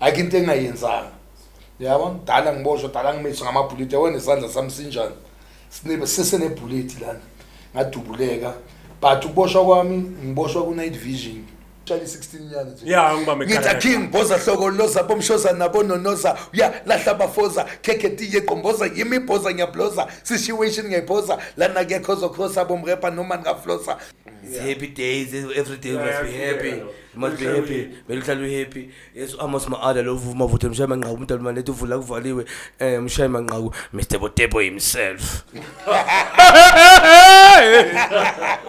Ayikho into engayenzanga. Yabona dala ngiboshwa dala ngimiswa ngamabhuleti wena isandla sami sinjani. Sinibe sesene bullet lana. Ngadubuleka but ukuboshwa kwami ngiboshwa ku night vision. 16 nyana nje. Yeah, ngibambe Ngitha King Boza hloko loza bomshoza nabo nonoza uya lahla bafoza keketi yeqomboza yimi boza ngiyabloza situation ngiyiphoza lana kuyakhoza khosa bomrepa noma ngaflosa. Happy days, every day we must be happy. You must be happy. Vele uhlale happy. Yes, amos maada lo vuma vuthe mshaya manqaku umuntu alimane uvula kuvaliwe mshaya manqaku Mr. Botebo himself.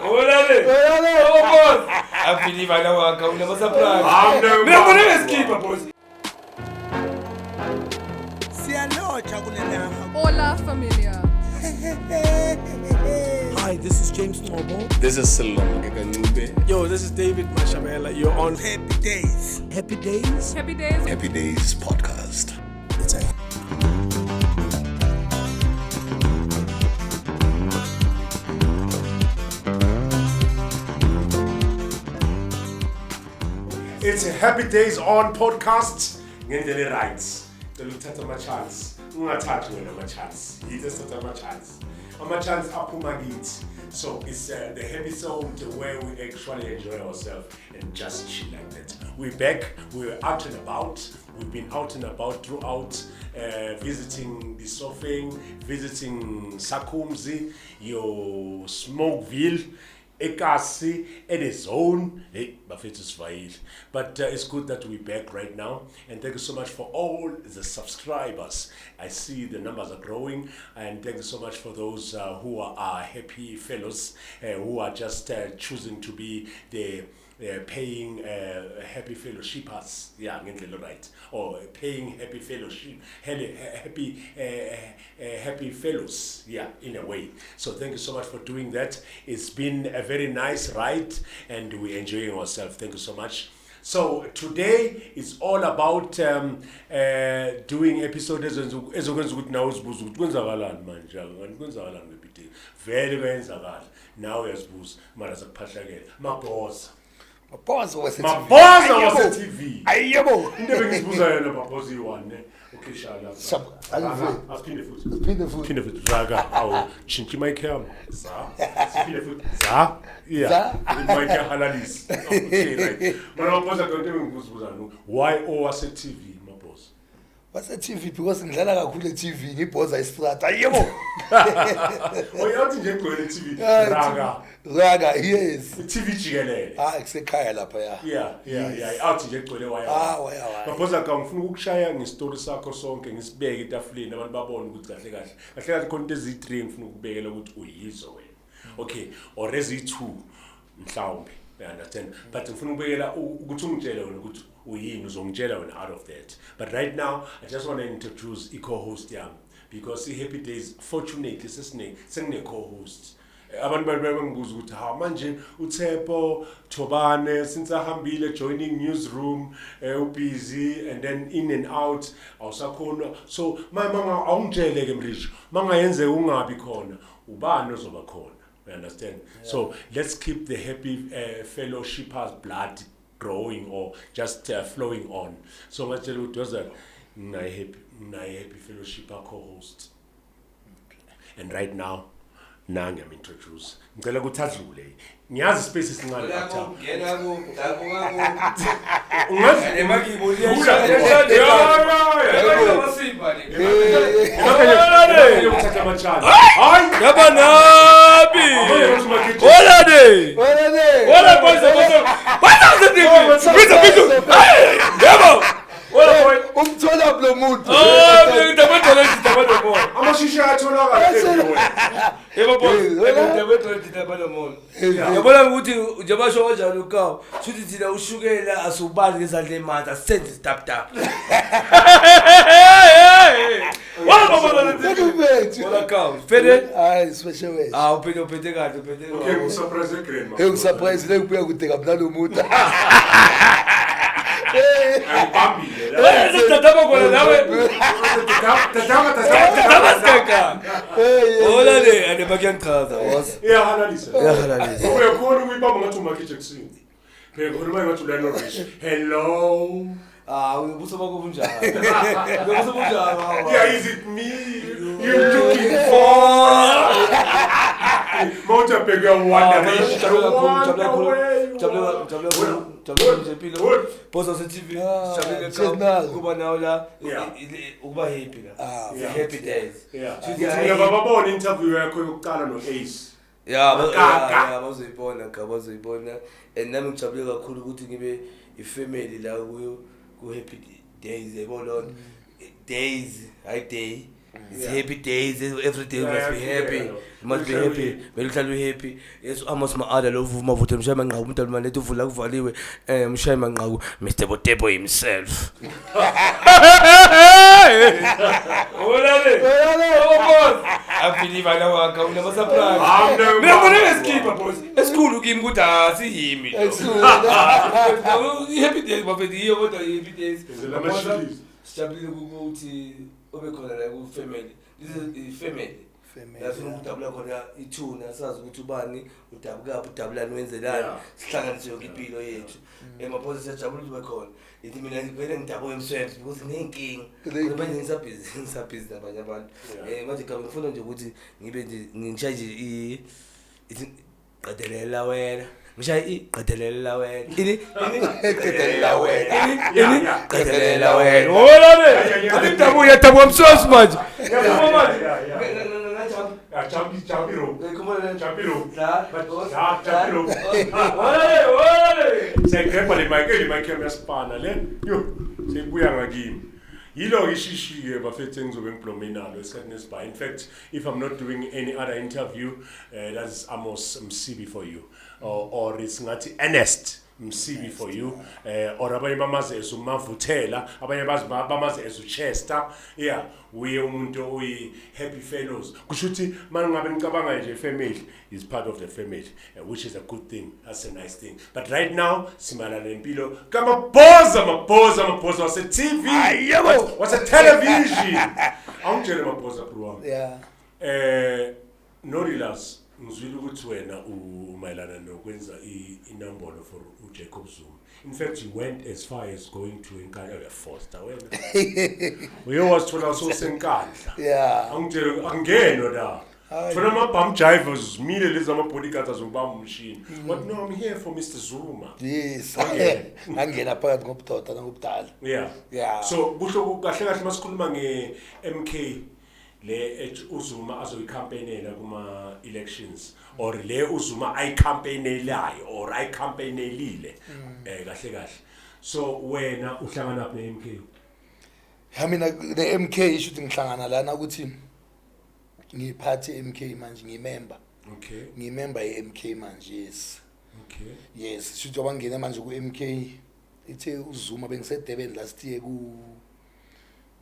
Olale. Oh boss. I believe I know how never surprise. Mina ngone skipper boss. Siyalocha kulela. Hola familia. Hi, this is James Noble. This is Salon Gaganube. Yo, this is David Mashabela. You're on Happy Dayz. Happy Dayz. Happy Dayz. Happy Dayz podcast. It's a It's a Happy Dayz on podcast. Ngendele rights. Deluthatha ama chance. Ungathathi wena ama chance. Yithatha ama chance. Ama chance aphuma kithi. So it's the episode where we actually enjoy ourselves and just chill like that. We're back. We're out and about. We've been out and about throughout, visiting the Sofeng, visiting Sakumzi, your Smokeville, Ekasi, and his own. Hey, but it's good that we're back right now. And thank you so much for all the subscribers. I see the numbers are growing. And thank you so much for those who are our happy fellows, who are just choosing to be the paying happy fellowshippers, yeah, right, or paying happy fellowship, happy fellows, yeah, in a way. So thank you so much for doing that. It's been a very nice ride, and we're enjoying ourselves. Thank you so much. So today is all about doing episodes ezokwenza ukuthi nawe uzibuze ukuthi kwenzakalani manje kwenzakalani ngeBD vele kwenzakala nawe uyazibuza mara zakuphahlakela Mabozza Wase Mabozza Wase TV. Ayebo. Into bengizibuza yona Mabozza i1 ne. Okay shala. Asiphinde futhi. Zaka awu chinchi mic yami. Za. Siphinde futhi. Za. Yeah. Mic yahalalisi. Okay right. Mana Mabozza into bengizibuza why Wase TV Mabozza? Wase TV because ngidlala kakhulu eTV ngibhoza isifrat. Ayebo. Oyathi nje egcwele TV. Raga yes. TV jikelele. Kusekhaya lapha ya. Yeah. Athi nje egcwele waya. Waya. Mabozza ka ngifuna ukukushaya ngestory sakho sonke ngisibeke etafuleni abantu babone ukuthi kahle khona into ezi3 ngifuna ukubekela ukuthi uyizo wena. Okay, or ezi2 mhlawumbe. I understand. But ngifuna ukubekela ukuthi ungitshele wena ukuthi uyini uzongitshela wena out of that. But right now I just want to introduce co-host yami because Happy Dayz fortunately sengine co-host. Abantu bangibuza ukuthi ha manje uThepo Thobane since ahambile joining newsroom busy and then in and out awusakhona so mama awungitshele ke mrisho mangayenze ungabi khona ubani ozoba khona. You understand? Yeah. So let's keep the happy fellowshippers blood growing or just flowing on. So ngatshela ukuthi waza happy fellowshipper co-host. And right now nange I'm introduce. Ngicela ukuthi adlule. Ngiyazi space isincane lapha. Ngena ku dabuka ku. Ungazi emakibuliya. Uthatha amachance. Hayi, yaba nabi. Olade. Wala boys. What is the difference? Yabo. Wala boy. Umthola lo muntu. Ndabadala mo. Amashisha atholakala everywhere. Yebo boys, ndabadala mo. Yabona ukuthi njebasho kanjalo ukawu. Futhi thina ushukela asubali ngezandla emanzi asenze tap. Wala baba Ndabethu. wala kawu. Fede? Hayi special way. Uphethe kahle. Okay, ngisurprise grandma. Surprise lekubuya kude kabulala umuntu. Ngibambile. Tataba kona nawe. Tataba skaka. Ola le ane bakiyanchaza was. Iyahalalisa. Iyahalalisa. Uyakhona ukuyibamba ngathi uMarket Jackson. Phela khona manje ngathi ulana Rich. Hello. ubuso bakho bunjani? Ubuso bunjani? Yeah, is it me you're looking for? Moja pega wonder Mabozza Wase TV kuba nawo la ukuba happy la Happy Dayz. Yeah, bababona interview yakho yokuqala no Ace. Yeah, bazoyibona and nami ngijabule kakhulu ukuthi ngibe ifamily la ku Happy Dayz yabona days I day. It's Happy Dayz. Every day must be happy. You must be happy. Beluhlala happy. Yes, amos maada lo vuma vuthe mshaya manqaku umuntu alumane ethi uvula kuvaliwe mshaya manqaku Mr. Botebo himself. Olale. I believe I know I can never surprise. Mina bona skipper boss. Esikhulu kimi ukuthi asihimi. Happy Dayz bafethi iyo kodwa Happy Dayz. Sijabule ukuthi obe khona la ku family. This is family. Yafuna ukudabula khona ithuna sazi ukuthi ubani udabuka udabulani wenzelani sihlanganise yonke impilo yethu. Mabozza siyajabula ukuthi bekhona. Ithi mina ngivele ngidabuke emsweni because nginenkinga. Manje ngisabhizi nabanye abantu. Manje ngifuna nje ukuthi ngibe nje ngishaye nje ithi qadelela wena. Mshaya iqadelela wena. Ini qadelela wena. Qadelela wena. Olale. Athi dabuya msosi manje. Yabona manje. Chapiro. Chapiro. Chapiro. Olale. Sekhepa le mic yasipana le. Yo, sebuya ngakimi. Yilo ishishi bafethe ngizobe ngiblome nalo esikhathini esiba. In fact, if I'm not doing any other interview, that's Ernest Msibi for you. Or it's ngathi Ernest Msibi for you. Or abanye bamaze esumavuthela, abanye bamaze esuchester. Yeah, we umuntu we happy fellows. Kushuthi mangabe nicabanga nje family is part of the family, which is a good thing. That's a nice thing. But right now, simala nempilo. Mabozza Wase TV. What's a television? I'm telling Mabozza bro. Yeah. No relax. Ngizwile ukuthi wena umayelana nokwenza inombolo for uJacob Zuma. In fact, you went as far as going to Nkandla Foster wena. Uyowathola sosenkandla. Yeah. Angitshela angeno la. Funa amabham drivers mile lezi bodyguards azobamba umshini. But no, I'm here for Mr. Zuma. Yes. Ngangena phakathi ngobudoda nangobudala. Yeah. So kusho kahle masikhuluma ngeMK le uZuma azoyicampaignela kuma elections or le uZuma ayicampaignelayo or ayicampaignelile kahle. So wena uhlangana lapha neMK? Mina neMK isho ngihlangana lana ukuthi ngiphathe MK manje ngimember. Okay. Ngimember yeMK manje yes. Okay. Yes, shuthi wangena manje ku MK ithe uZuma bengisedebeni last year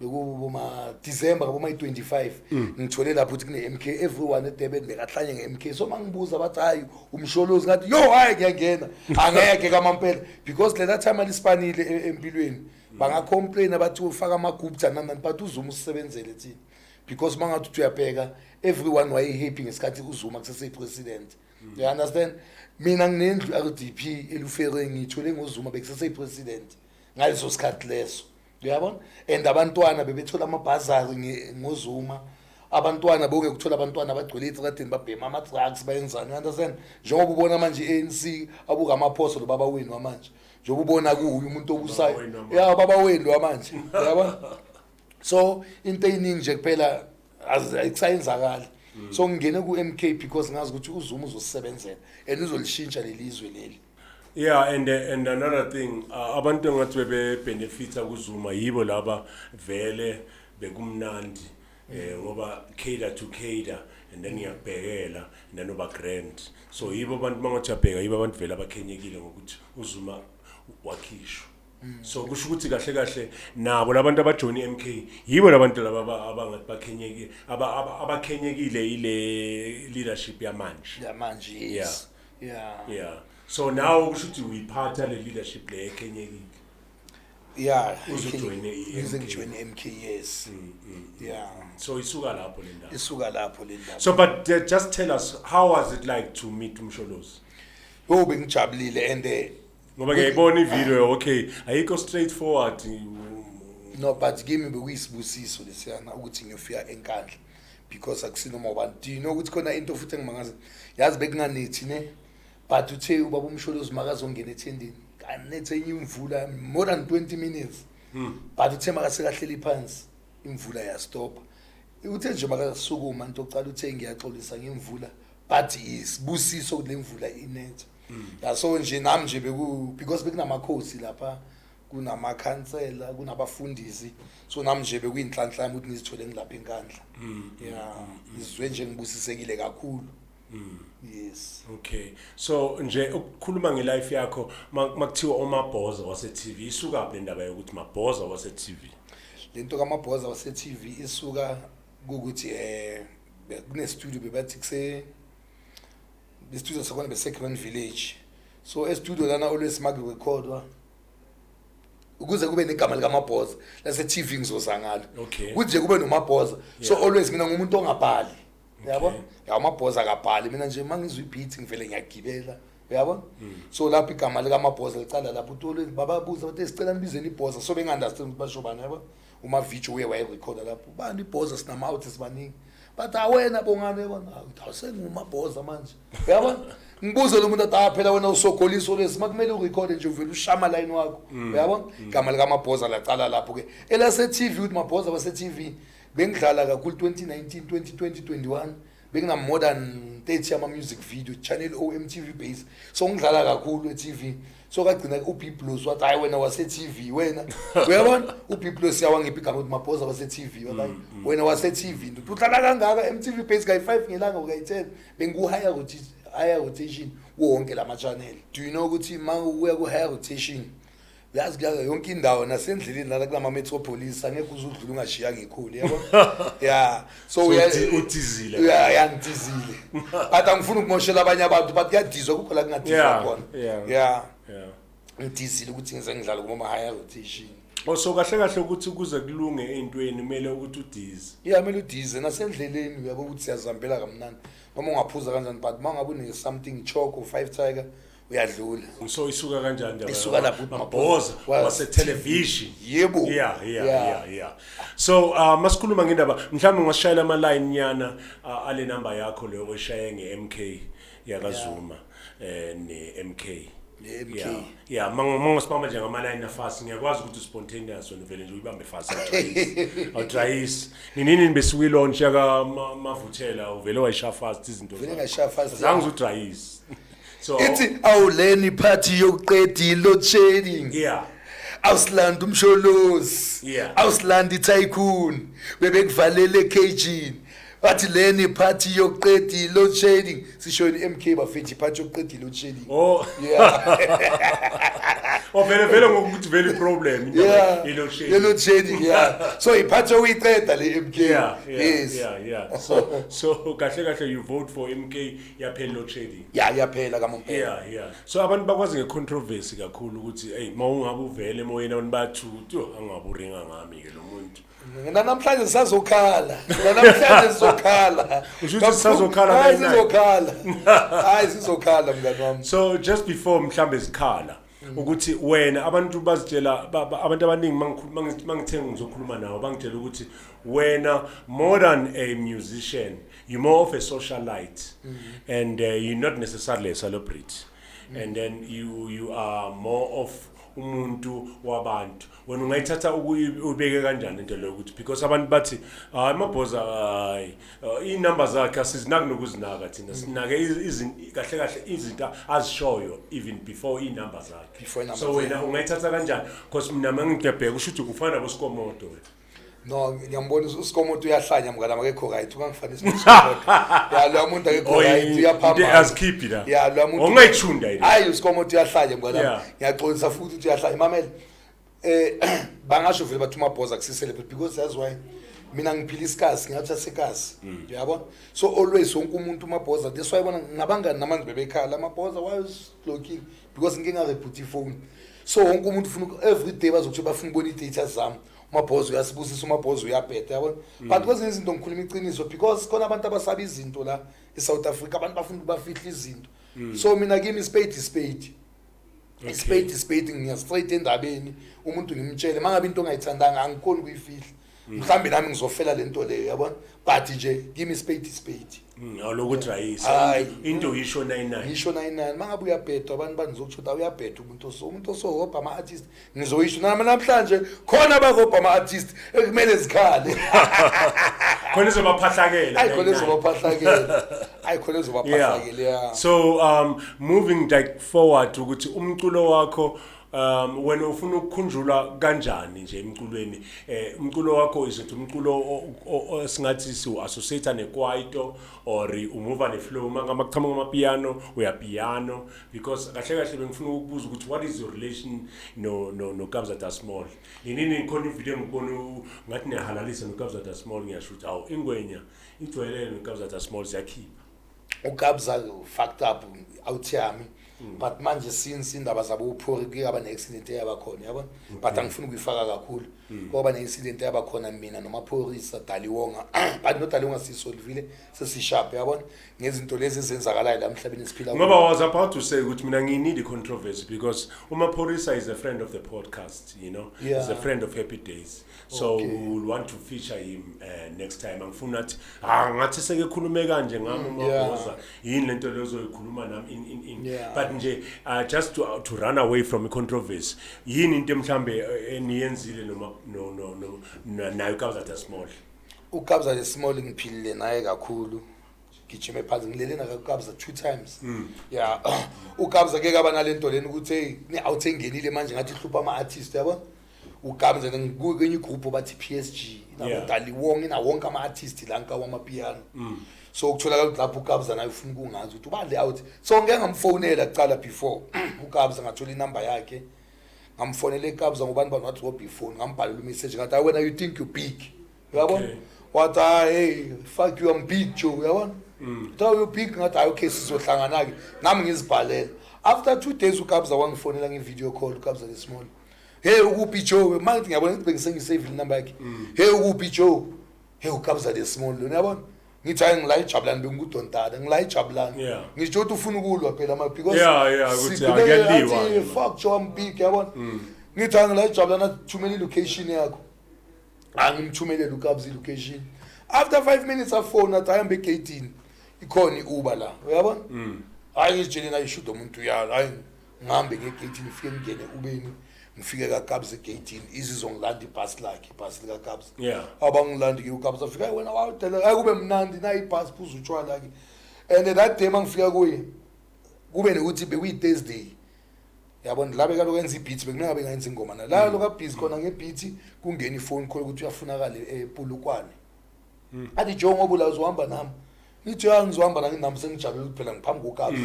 bekuboma December ngaboma 25 ngithole lapho ukuthi kune MK everyone eDurban bekahlanye ngeMK so mangibuza bathi hayi umsholozi ngathi yo hayi ngiyangena angeke kamampela because lena time alispanile empilweni banga complain abathi ufaka amagubha nani but uZuma usebenzele thina because mangathi uyabheka everyone waye happy ngesikhathi uZuma kusese president. You understand? Mina nginendlu RDP elufere ngithole ngoZuma bekusese president ngaleso sikhathi leso. Uyabona? And abantwana bebethola amabhazari ngoZuma. Abantwana bonke kuthola abantwana abagcwele etradeni babhema ama drugs bayenzani. You understand? Njengoba ubona manje ANC abuka amaphosolo baba wenu manje. Njengoba ubona kuyo umuntu obusayo. Yeah, baba wenu manje. Uyabona? So into eyiningi nje kuphela akusayenzakala. So ngene ku MK because ngazi ukuthi uZuma uzosebenzela and uzolishintsha lelizwe leli. Yeah, and another thing, abantu ngathi bebe benefita kuZuma yibo laba vele bekumnandi ngoba cater to cater and then iyabhekela and then oba grand. So yibo abantu mangathi abheka yibo abantu vele abakhenyekile ngokuthi uZuma wakhishwa. So kusho ukuthi kahle nabo labantu abajoin MK yibo labantu laba abangathi bakhenyekile abakhenyekile ile leadership yamanje. Yamanje yes. Yeah. So now kusho ukuthi uyiphatha le leadership le ekhenyekile. Yeah, uzojoin MK yes. Yeah. So isuka lapho le ndawo. Isuka lapho le ndawo. So but just tell us how was it like to meet Umsholozi? Oh bengijabulile and ngoba ngiyayibona ivideo okay ayikho straightforward. No, but give me bekuyisibusiso lesiyana ukuthi ngiyofika enkandla because akusinoma abantu. Do you know ukuthi khona into futhi engimangaza yazi bekunganethi ne but uthe ubaba umsholozi makazongena ethendeni kanethe imvula more than 20 minutes but uthe makasekahleli phansi imvula yastopa uthe nje makasukuma into ocala uthe ngiyaxolisa ngemvula but isibusiso kule mvula inetha yaso nje nami nje because bekunamakhosi lapha kunamakhansela kunabafundisi so nami nje bekuyinhlanhla ukuthi ngizithole ngilapha enkandla yeah izwe nje ngibusisekile kakhulu. Yes. Okay. So nje ukukhuluma ngelife yakho makuthiwa Mabozza Wase TV isuka phi indaba yokuthi Mabozza Wase TV? Lento kaMabozza Wase TV isuka ukuthi kune studio bebathi kuse the studio sakhona beSecond Village. So e studio lana always make recordwa ukuze kube negama lika Mabozza lase TV ngizoza ngalo. Okay. Kuthi kube noMabozza. So always mina ngumuntu ongabhali. Yabo? Ya Mabozza akabhali mina nje mangizwe ibeat ngivele ngiyagibela. Uyabona? So lapho igama lika Mabozza licala lapho utole bababuza bathi sicela nibizeni iBozza so bengandastand ukuthi basho bani yabo. Uma video uye wayerecorda lapho bani iBozza sinama outs baningi. But awena bongane yabona awusengumabozza manje. Uyabona? Ngibuze lo muntu athi phela wena usogoliso lesi makumele urecord nje uvela ushama line wakho. Uyabona? Igama lika Mabozza lacala lapho ke. Elase TV uthi Mabozza Wase TV bengidlala kakhulu 2019 2020 21 bekuna more than 30 ama music video channel OMTV base so ngidlala kakhulu eTV so kagcina uPeoples wathi hayi wena Wase TV wena uyabona uPeoples yawangiphi igama uthi Mabozza Wase TV wathi wena Wase TV udlala kangaka MTV base kay 5 ngelanga ukayi10 bengu higher rotation wonke lama channel. Do you know ukuthi manguya ku higher rotation yazi kuya yonke indawo nasendleleni la kulama metropolis angeke uzudlula ungashiya ngekhulu yabo. Yeah so utizile yeah ngitizile but angifuni ukumoshela abanye abantu but kuyadizwa kukho la kungadizwa khona. Yeah ngitizile ukuthi ngize ngidlala kuma higher rotation. So kahle ukuthi ukuze kulunge ezintweni kumele ukuthi udize. Yeah kumele udize nasendleleni uyabo ukuthi siyazambela kamnandi noma ungaphuza kanjani but mangabe une something choco 5 tiger uyadlula. So isuka kanjani ndaba? Isuka lapho Mabozza Wase television. Yebo. Yeah. So masikhuluma ngendaba mhlawumbe ngashayela ama line nyana ale number yakho leyo oshaye ngeMK yakazuma ne MK. Yeah mangasipama nje ngama line afast ngiyakwazi ukuthi spontaneous wena vele nje uyibambe fast awutrayisi nini besuke launch yaka mavuthela uvele wayisha fast izinto vele ngasha fast zange utrayisi. So ithi awuleni party yokuqeda load shedding. Yeah. Awusilanda umsholozi. Yeah. Awusilanda itycoon bebekuvalele eCagini. Bathi leni party yokuqeda load shedding sisho iMK bafethi party yokuqeda load shedding. Oh yeah. vele ngokuthi vele problem load shedding yeah. So iphathe uyiqeda le MK. Yeah. So kahle you vote for MK yaphela load shedding. Yaphela kamompela. Yeah. So abantu bakwazi ngecontroversy kakhulu ukuthi hey mawungabe uvele moyena bathu angaburinga ngami ke lo muntu. Namhlanje sizokhala. Usho sizokhala hayi sizokhala mngani wami. So just before mhlambe sikhala ukuthi wena abantu bazitshela abantu abaningi mangithenga ngizokhuluma nawo bangitshela ukuthi wena more than a musician you're more of a socialite and you're not necessarily a celebrity and then you are more of umuntu wabantu wena ungayithatha ubeke kanjani into leyo ukuthi because abantu bathi Mabozza i-numbers zakhe asizinaki nokuzinaka thina sinake kahle izinto azishoyo even before i-numbers zakhe. So wena ungayithatha kanjani because mina mangibheka usho ukuthi ufana nabo Sikomoto wena. No ngiyambona uSikomoto uyahlanya mngana akekho right ungangifanisi uSikomoto. Yeah lo muntu akekho right uyaphamba. Azikhiphi la. Yeah lo muntu ungayithunda ile. Hayi uSikomoto uyahlanya mngana. Ngiyaxolisa futhi ukuthi uyahlanya mamela. Bangasho vele bathi Mabozza kusicelebrate because that's why mina ngiphila isikasi ngathi asekasi yabo. So always wonke umuntu Mabozza that's why bona ngabangani namanje bebekhala Mabozza why is blocking because nginga report phone. So wonke umuntu ufuna every day bazokuthi bafuna ubona i-data zami. Mabozza uyasibusisa Mabozza uyabhetha yabo but kwezinye izinto ngikhuluma iqiniso because khona abantu abasaba izinto la eSouth Africa abantu bafuna ukubafihla izinto so mina kimi spade spade ngiya straight endabeni umuntu ngimtshele mangabe into ongayithandanga angikhoni kuyifihla mhlambe nami ngizofela lento leyo yabona but nje give me spade awulokudrayisa into yisho 99 ngisho 99 mangabe uyabhedwa abantu banizokuthi uyabhedwa umuntu osohopha ama artist ngizoyisho namhlanje khona bakhopha ama artist ekumele zikhale khona izobaphahlakela khona izobaphahlakela yeah. So moving like forward ukuthi umculo wakho wena ufuna ukukhunjula kanjani nje emculweni umculo wakho isithi umculo singathi si associate nekwaito or umuva neflow mangama kuthama ngamapiano uyapiano because kahle bengifuna ukubuza ukuthi what is your relation no Kabza De Small yini ikhona ivideo ngibona ngathi niyahalalisa no Kabza De Small ngiyashuthi awu ingwenya ijwayelene no Kabza De Small ziyakhipha uKabza fucked up out yami but manje since indaba zabo uphori kuyaba neaccident eyabakhona yabona but angifuni ukuyifaka kakhulu ngoba neaccident eyabakhona mina noma pholisa Daliwonga but no Daliwonga sisolvile sesishap yabona ngezinto lezi ezenzakalayo la emhlabeni siphila ngoba I was about to say ukuthi mina nginidi controversy because pholisa is a friend of the podcast, you know, he's a friend of Happy Dayz, so we will want to feature him next time. Angifuna ukuthi ngathi seke khulume kanje ngami Mabozza yini lento lezoyikhuluma nami in but nje just to run away from a controversy yini into mhlambe eniyenzile noma no nayo Kabza De Small uKabza De Small ngiphilile naye kakhulu gijime phansi ngilele na uKabza 2 times yeah uKabza ke kaba nalento leni ukuthi hey ni out engenile manje ngathi ihlupha ama artist yabona uKabza ngikwenye igroup bathi PSG naboDaliwonga na wonke ama artist la nkawa amapiano so ukutholakala lapho uKabza naye ufuna ukungazi ukuthi ubale out so ngeke ngamfonela kucala before uKabza ngathola inamba yakhe ngamfonela eKabza ngobani wathi go before ngambhalela message ngathi wena you think you big yabona wathi hey fuck you I'm big Joe yabona Tell you big ngathi okay sizohlangana ke nami ngizibhalela after 2 days uKabza wangifonela ngevideo call uKabza De Small hey ukuphi Joe manje ngiyabona ukuthi bengisengise number yakhe hey ukuphi Joe hey uKabza De Small lo yabona ngithi ngila ijabulani bengudontana ngila ijabulani ngisho ukuthi ufuna ukulwa phela ama because ukuthi akeliwa fuck Joe I'm big yabona ngithi ngila ijabulani thumela location yakho angimthumele uKabza location after 5 minutes afone athi ahambe gate ikhona iUber la uyabona hayi ngitshela na ishudo umuntu yalo hayi ngihambe ngegate nifike ngene ubeni ngifike kaKabza gate izizongilanda ibus lakhe ibus lika Kabza abangilandi ke uKabza afika wena wawudela hayi kube mnandi na ibus phuza utshwala lakhe and that day mangifika kuye kube nokuthi bekuyi Thursday yabona labe kaloku enza ibeat bekungabe ngayenza ingoma na la lokho busy khona ngebeat kungena ifone call ukuthi uyafunakala ePulukwane athi Joe ngoba la uzohamba nami nithi angizohamba la nginami sengijabule phela ngiphambi koKabza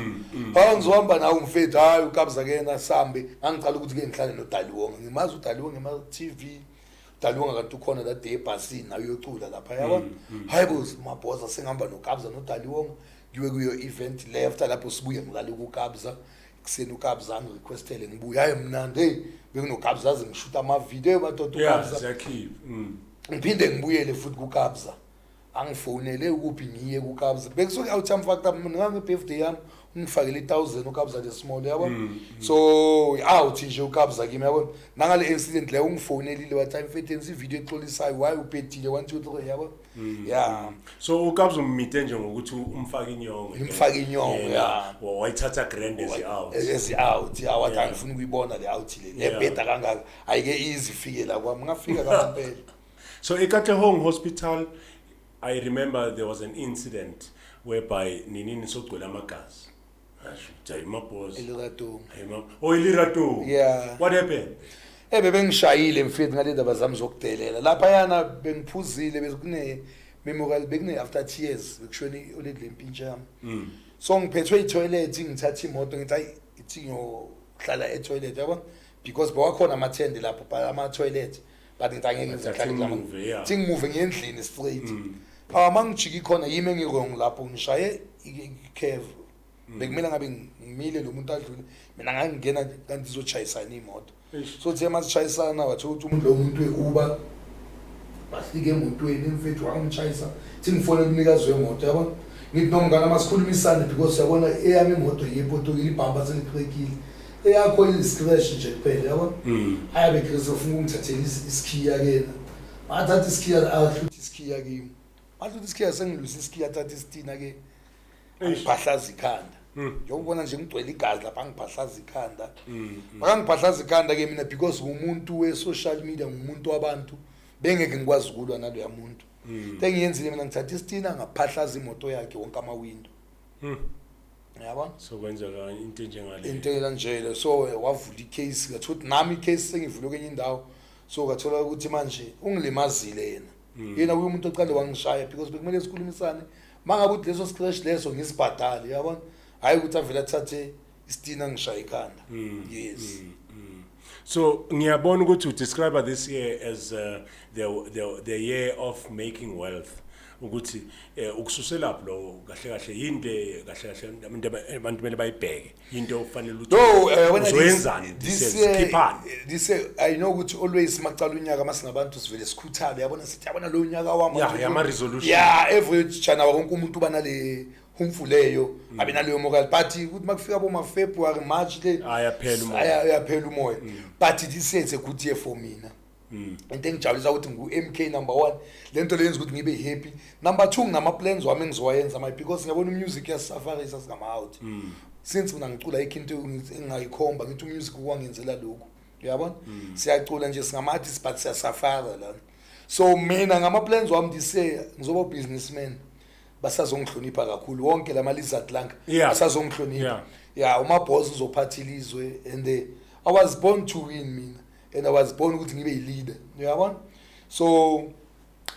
ngizohamba nawe mfethu hayi uKabza ke na sambe ngicala ukuthi ke ngihlale noDaliwonga ngimazi uDaliwonga ngema TV Daliwonga kanti ukhona la day ebhasini nayo uyocula lapha yabona hayi boss Mabozza sengihamba noKabza noDaliwonga ngiwe kuyo event left lapho sibuye ngilale kuKabza kuseni uKabza ngirequestele ngibuya hayi mnandi hey bekunoKabza aze ngishuta ama video badoda uKabza ngiphinde ngibuyele futhi kuKabza angifonele ukuphi ngiye kuKabza bekusuke awutham factor mina ngebirthday yami ungifakele 1000 uKabza De Small yabona so out nje uKabza kimi yabona nangale incident le ungifonelile wathi mfethu video exolisayo why ubhedile 1 2 3 yabona so uKabza ummite nje ngokuthi umfaka inyongo wayithatha grand as out wathi angifuni ukuyibona le out le nebheda kangaka ayike easy fike la kwami ngafika kampela so eKatlehong Hospital I remember there was an incident whereby ninini sogcwele amagazi asho Mabozza ilirato what happened bengishayile mfethu ngale ndaba zami zokudelela lapha yana bengiphuzile bekune memorial bekune after tears bekushoni oledle impintsha yami so ngiphethwe itoilet ngithatha imoto ngithi ithingo hlala etoilet yabo because bawakhona amathende lapho ama toilet but ngitangeke ngizahlala ngimove ngendlini straight mangijiki khona yimi engirong lapho ngishaye icave bekumela ngabe ngimile lo muntu adlule mina ngangena kanti izochayisana imoto so the masichayisana wathi umuntu lo muntu eUber bafike emotweni mfethu wangichayisa singifone umnikazi wemoto yabo ngithi nomngana masikhulumisane because yabona eyami imoto yepotokile ibhamba selicrekile eyakho iliscratch nje kuphela yabo ayabe because ufuna ukungithathela iskiya kena athatha iskiya ahluthi iskiya kimi ahluthi iskiya sengilwisa iskiya athatha isitina ke angiphahlaza ikhanda yokubona nje ngigcwele igazi lapha angiphahlaza ikhanda makangiphahlaza ikhanda ke mina because umuntu we social media ngumuntu wabantu bengeke ngikwazi ukulwa naloya muntu engiyenzile mina ngithatha isitina ngaphahlaza imoto yakhe wonke ama window yabona so kwenzeka into njengale into kanjele so wavula icase ngathola nami icase sengivule kwenye indawo so ngathola ukuthi manje ungilimazile yena umuntu oqale wangishaya because bekumele sikhulumisane mangabe uthi leso scratch leso ngisibhadale yabona hayi ukuthi avela athathe isitina ngishaya ikhanda yes so ngiyabona ukuthi you describe this year as the year of making wealth ukuthi ukususela lo kahle kahle yinde kahle kahle abantu kumele bayibheke into ofanele ukuthi uzwenzani this I know ukuthi always macala unyaka masingabantu sivele sikhuthale yabona sithi yabona lo nyaka wami ama resolution every channel wonke umuntu banale humfuleyo abe naleyo moral party ukuthi makufika boma February March le ayaphela umoya but this is a good year for mina into engijabulisa ukuthi ngu MK number 1 lento leyenza ukuthi ngibe happy number 2 nginama plans wami engizowayenza because ngiyabona music yasafarisa sigama out since mina ngicula ikinto engayikhomba ngithi music kwangenzela lokho uyabona siyacula nje singama artists but siyasafara la so mina ngama plans wami dise ngizoba businessman basazongihlonipha kakhulu wonke lama lizard lanka basazongihlonipha uMabozza uzophatha ilizwe and I was born to win mina and I was born ukuthi ngibe leader uyabona so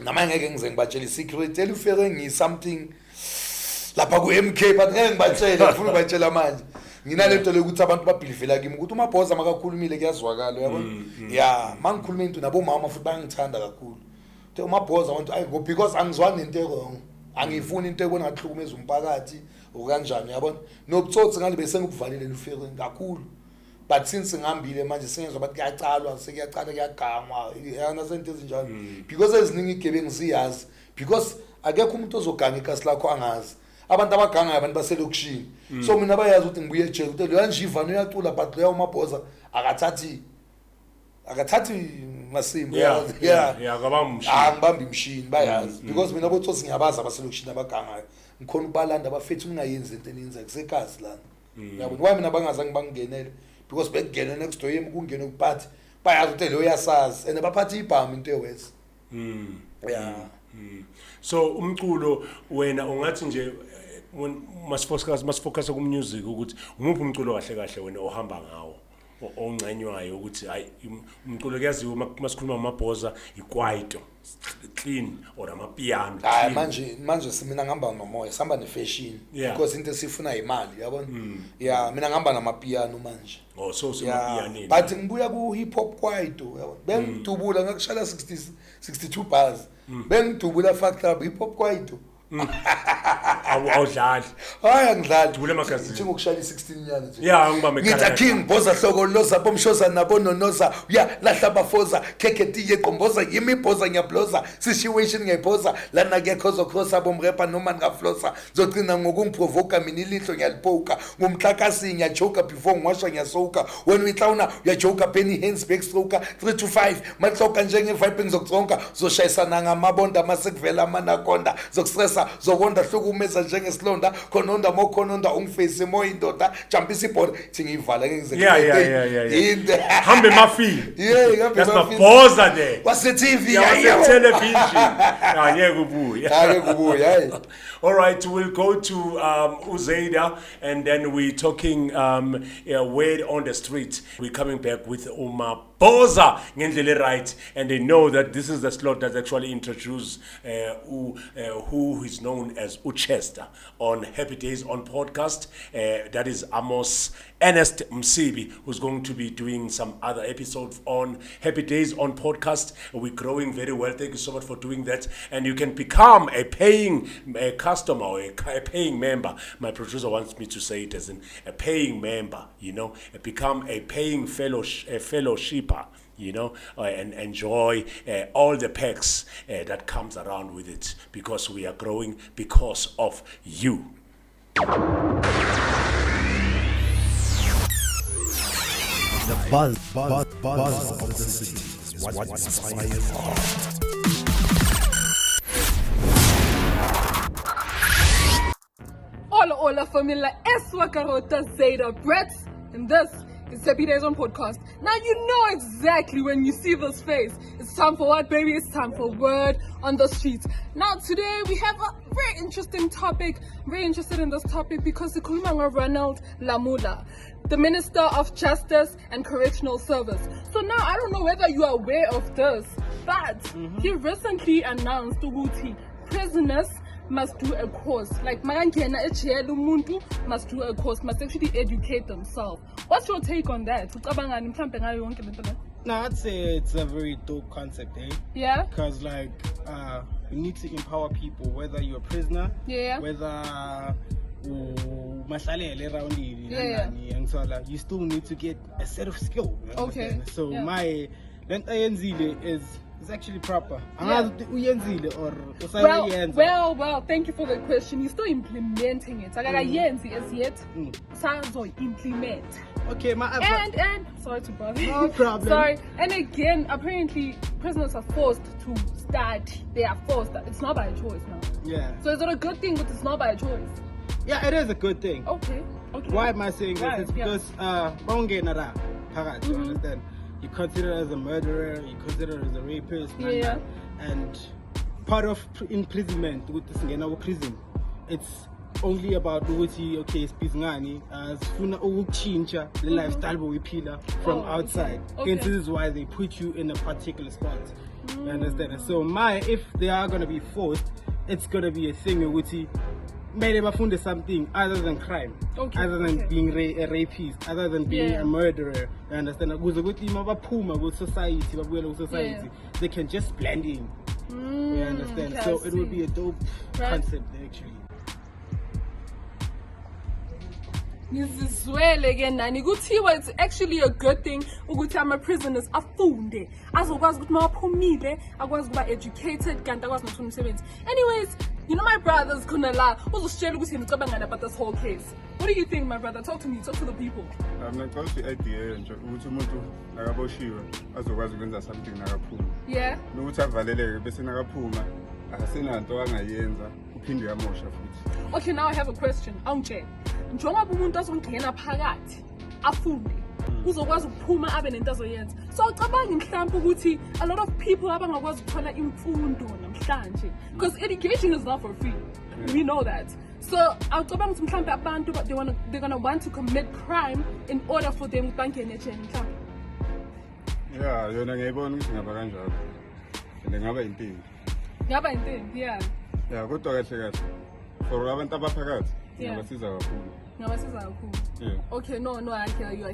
nama ngeke ngize ngibatshela isecret elufere ngi something lapha ku MK but ngeke ngibatshela ngifuna ukubatshela manje nginalento lokuthi abantu babhilivela kimi ukuthi uMabozza makakhulumile kuyazwakala uyabona mangikhuluma into nabo mama futhi bangithanda kakhulu uMabozza abantu ayi because angizwani into wrong angifuni into ebona ngahlukumeza umphakathi okanjani uyabona nobutsotsi ngale bese ngikuvalile lufere kakhulu but since ngihambile manje sengizwa bathi kuyacalwa sekuyacala kuyagangwa yana sento ezinjalo because eziningi igebengu siyazi because akekho umuntu ozoganga ikasi lakho angazi abantu abaganga abantu baselokishini so mina bayazi ukuthi ngibuye ejele ukuthi lo yanjivana uyacula but lo uMabozza akathathi masimbo ngibamba imshini bayazi because mina botsotsi ngiyabaza abaselokishini abagangayo ngikhona ukubalanda abafethu ningayenzi into eninza kusekazi lana yabo why mina bangazange bangingenele because bekungena next door yemi kungena ukuphathi bayazi ukuthi lo uyasazi and baphathi ibhamu into ewes so umculo wena ungathi nje masifocus ku music ukuthi umuphi umculo kahle kahle wena ohamba ngawo ongcenywayo ukuthi hayi umculo kuyaziwa masikhuluma ngamaBozza ikwaito clean or amapiano hayi manje mina ngihamba nomoya sihamba ne-fashion because into esifuna imali yabona mina ngihamba namapiano manje so semapianeni but ngibuya ku hip hop kwaito yabona bengidubula ngakushala 62 bars bengidubula factor hip hop kwaito awudlali hayi angidlali dubule magazini njengokushaya 16 nyana nje ngiba ngithi king Bozza hloko loza bomshoza nabononoza lahla bafoza keketi yeqomboza yimibhoza ngiyabloza situation ngiyibhoza lana kuyakhoza khosa bomrepa noma ngaflosa zogcina ngokungiprovoka mina ilihlo ngiyalipoka ngumhlakasi ngiyajoka before ngiwasha ngiyasoka when we clowna uyajoka penny hands back stroke 3 to 5 matloka njenge vibe ngizokuzonka zoshayisana ngamabonda masekuvela amanakonda zokustressa zokonda hlukumeza njengesilonda khononda mokhononda ungifese moya indoda jumpisa ibhola thingivala ngeke ngize hambe mafi hambe mafi Bozza there wase TV television ngeke kubuya hayi all right we'll go to Uzeda and then we talking word on the street we coming back with Mabozza ngendlela right and they know that this is the slot that actually introduce who is known as Uchester on Happy Dayz on podcast that is Ernest Msibi who's going to be doing some other episodes on Happy Dayz on podcast. We're growing very well. Thank you so much for doing that. And you can become a paying customer or a paying member. My producer wants me to say it as a paying member, become a paying fellowshipper, and enjoy all the perks that comes around with it because we are growing because of you. The buzz of the city. What's inspired? Hola familia, es Wakarota Zeta Brett, and this is Happy Dayz on Podcast. Now you know exactly when you see this face. It's time for what, baby? It's time for Word on the Streets. Now today we have a very interesting topic. I'm very interested in this topic because the Kulumanga Ronald Lamula, the Minister of Justice and Correctional Service. So now I don't know whether you are aware of this, but he recently announced Uguti prisoners must do a course. Like Magangena Echelu Muntu must do a course, must actually educate themselves. What's your take on that? No, I'd say it's a very dope concept, eh? Yeah? Because we need to empower people, whether you're a prisoner, whether you still need to get a set of skills. Okay. So my lenta is actually proper. Yeah. Well, thank you for the question. You're still implementing it. Implement. Okay, And sorry to bother you. No problem. Sorry. And again, apparently prisoners are forced to study. They are forced. It's not by choice now. Yeah. So is it a good thing, but it's not by choice? Yeah, it is a good thing. Okay. Why am I saying Why? this? It's because you understand? You're considered as a murderer, you're considered as a rapist, and part of imprisonment with this prison, it's only about okay, spizngani as funa ukuchinja the lifestyle we pillar from outside. Okay. This is why they put you in a particular spot. You understand? So if they are gonna be forced, it's gonna be a thing with maybe they something other than crime, other than being a rapist, other than being a murderer. You understand? With society, they can just blend in. You understand? Okay, so it would be a dope concept actually. Ngizizwele ke nani kuthiwa it's actually a good thing ukuthi ama prisoners afunde azokwazi ukuthi mawaphumile akwazi kuba educated kanti akwazi nokuthola umsebenzi. Anyways, you know my brothers khona la uzositshela ukuthi ngicabanga about this whole case. What do you think, my brother? Talk to me, talk to the people. Ngicabanga i-idea nje ukuthi umuntu nakaboshiwe azokwazi ukwenza something nakaphuma. Yeah. Nokuthi avaleleke bese nakaphuma asenanto angayenza uphinde yamosha futhi. Okay, now I have a question. Awungitshela. Njengoba umuntu azongena phakathi afunde uzokwazi ukuphuma abe nento azoyenza. So ucabanga mhlawumbe ukuthi a lot of people abangakwazi ukuthola imfundo namhlanje because education is not for free. We know that. So ucabanga ukuthi mhlawumbe abantu they're gonna want to commit crime in order for them to bangene ejele mhlawumbe. Yeah, yona ngiyibona ukuthi ngaba kanjalo. Ngaba impilo. Ngaba impilo, yeah. Yeah, kodwa kahle for abantu abaphakathi ngabasiza kakhulu. Yeah. Okay, no, I hear you.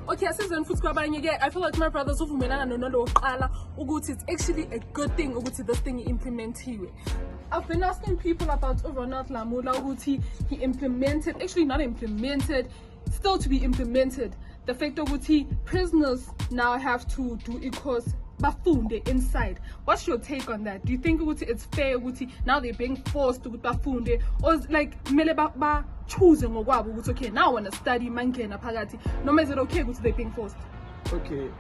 Okay, asizweni futhi kwabanye ke I feel like my brothers uvumelana nalo oqala ukuthi it's actually a good thing ukuthi this thing implementiwe. I've been asking people about Ronald Lamula ukuthi he implemented, actually not implemented, still to be implemented. The fact that prisoners now have to do a course bafunde inside. What's your take on that? Do you think it's fair now they're being forced to bafunde, or is like mele ba choosing ngokwabo okay, now I want to study mangena phakathi noma is it okay they're being forced? Okay,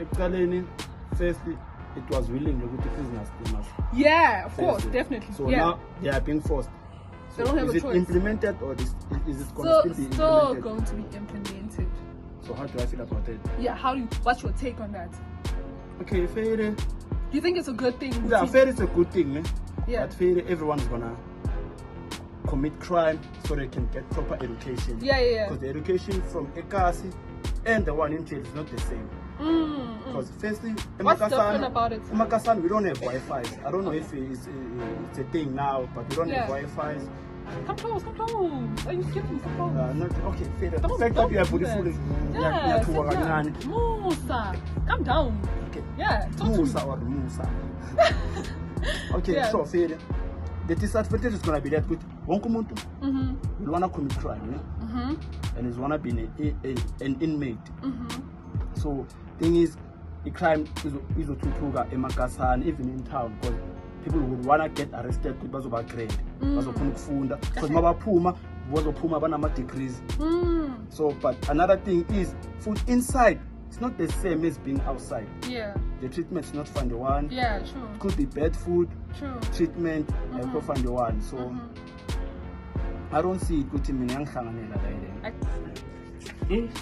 firstly it was willing to prisoners they must. Yeah, of course, definitely. So now they are being forced. So they don't have is a it choice. Implemented or is it still going to be implemented? So how do I feel about it? Yeah, what's your take on that? Okay, fair. Do you think it's a good thing? Yeah, fair is a good thing, man. Yeah. But fair, everyone's gonna commit crime so they can get proper education. Yeah. Because the education from Ekasi and the one in jail is not the same. Because firstly, what's different about it? In Makassar, we don't have Wi-Fi. I don't know if it's a thing now, but we don't have Wi-Fi. Come close. Are you skipping? Come close. Not okay, fair. The fact that you are beautiful is Musa. Calm down. Okay. Yeah. Musa or Musa. Okay, so fair. The disadvantage is gonna be that with one will wanna commit crime, and is wanna be an inmate. So thing is, the crime is to in Makassar, even in town, because people would wanna get arrested because of a grade, because mabapuma degrees. So, but another thing is, food inside it's not the same as being outside. Yeah. The treatment's not fund one. Yeah, true. It could be bad food, True. treatment, fund one. So I don't see it good in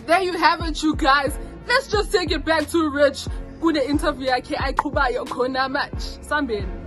There you have it, you guys. Let's just take it back to Rich. Kune interview yakhe ayiqhubayo khona manje. Sambeni.